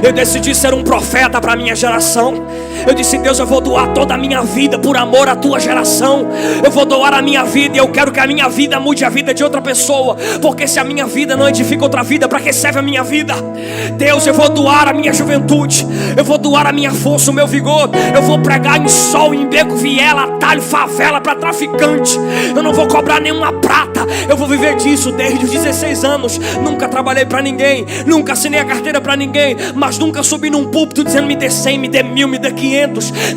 Eu decidi ser um profeta para a minha geração. Eu disse: Deus, eu vou doar toda a minha vida por amor à tua geração. Eu vou doar a minha vida e eu quero que a minha vida mude a vida de outra pessoa. Porque se a minha vida não edifica outra vida, para que serve a minha vida? Deus, eu vou doar a minha juventude, eu vou doar a minha força, o meu vigor. Eu vou pregar em sol, em beco, viela, atalho, favela para traficante. Eu não vou cobrar nenhuma prata. Eu vou viver disso desde os 16 anos. Nunca trabalhei para ninguém, nunca assinei a carteira para ninguém, mas nunca subi num púlpito dizendo: me dê 100, me dê 1000, me dê 500.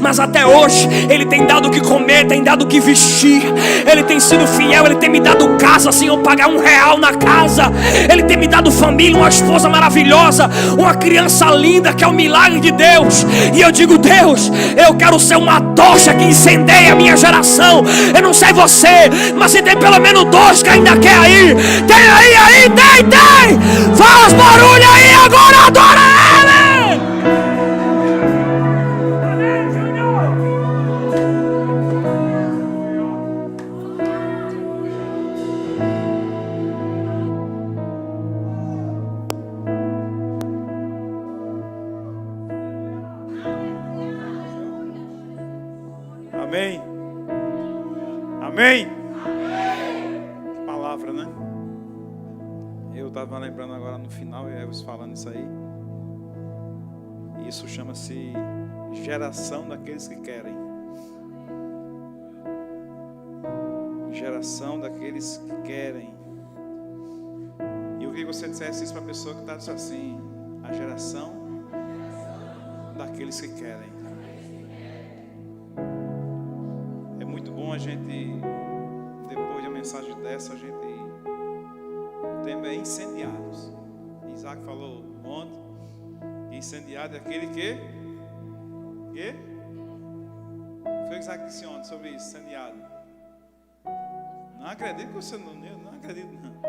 Mas até hoje Ele tem dado o que comer, tem dado o que vestir. Ele tem sido fiel, Ele tem me dado casa sem eu pagar R$1 na casa. Ele tem me dado família, uma esposa maravilhosa, uma criança linda, que é o milagre de Deus. E eu digo: Deus, eu quero ser uma tocha que incendeia a minha geração. Eu não sei você, mas se tem pelo menos 2 que ainda quer aí, tem aí, tem! Faz barulho aí agora, adora Ele! Amém. Amém. Palavra, né? Eu estava lembrando agora no final, e eu falando isso aí. Isso chama-se geração daqueles que querem. Geração daqueles que querem. E eu queria que você dissesse isso para a pessoa que está dizendo assim: a geração daqueles que querem. É muito bom a gente, depois de uma mensagem dessa, a gente... O tema é incendiados. Isaac falou ontem: incendiado é aquele que? Foi o que Isaac disse ontem sobre isso, incendiado. Não acredito que você não acredito não.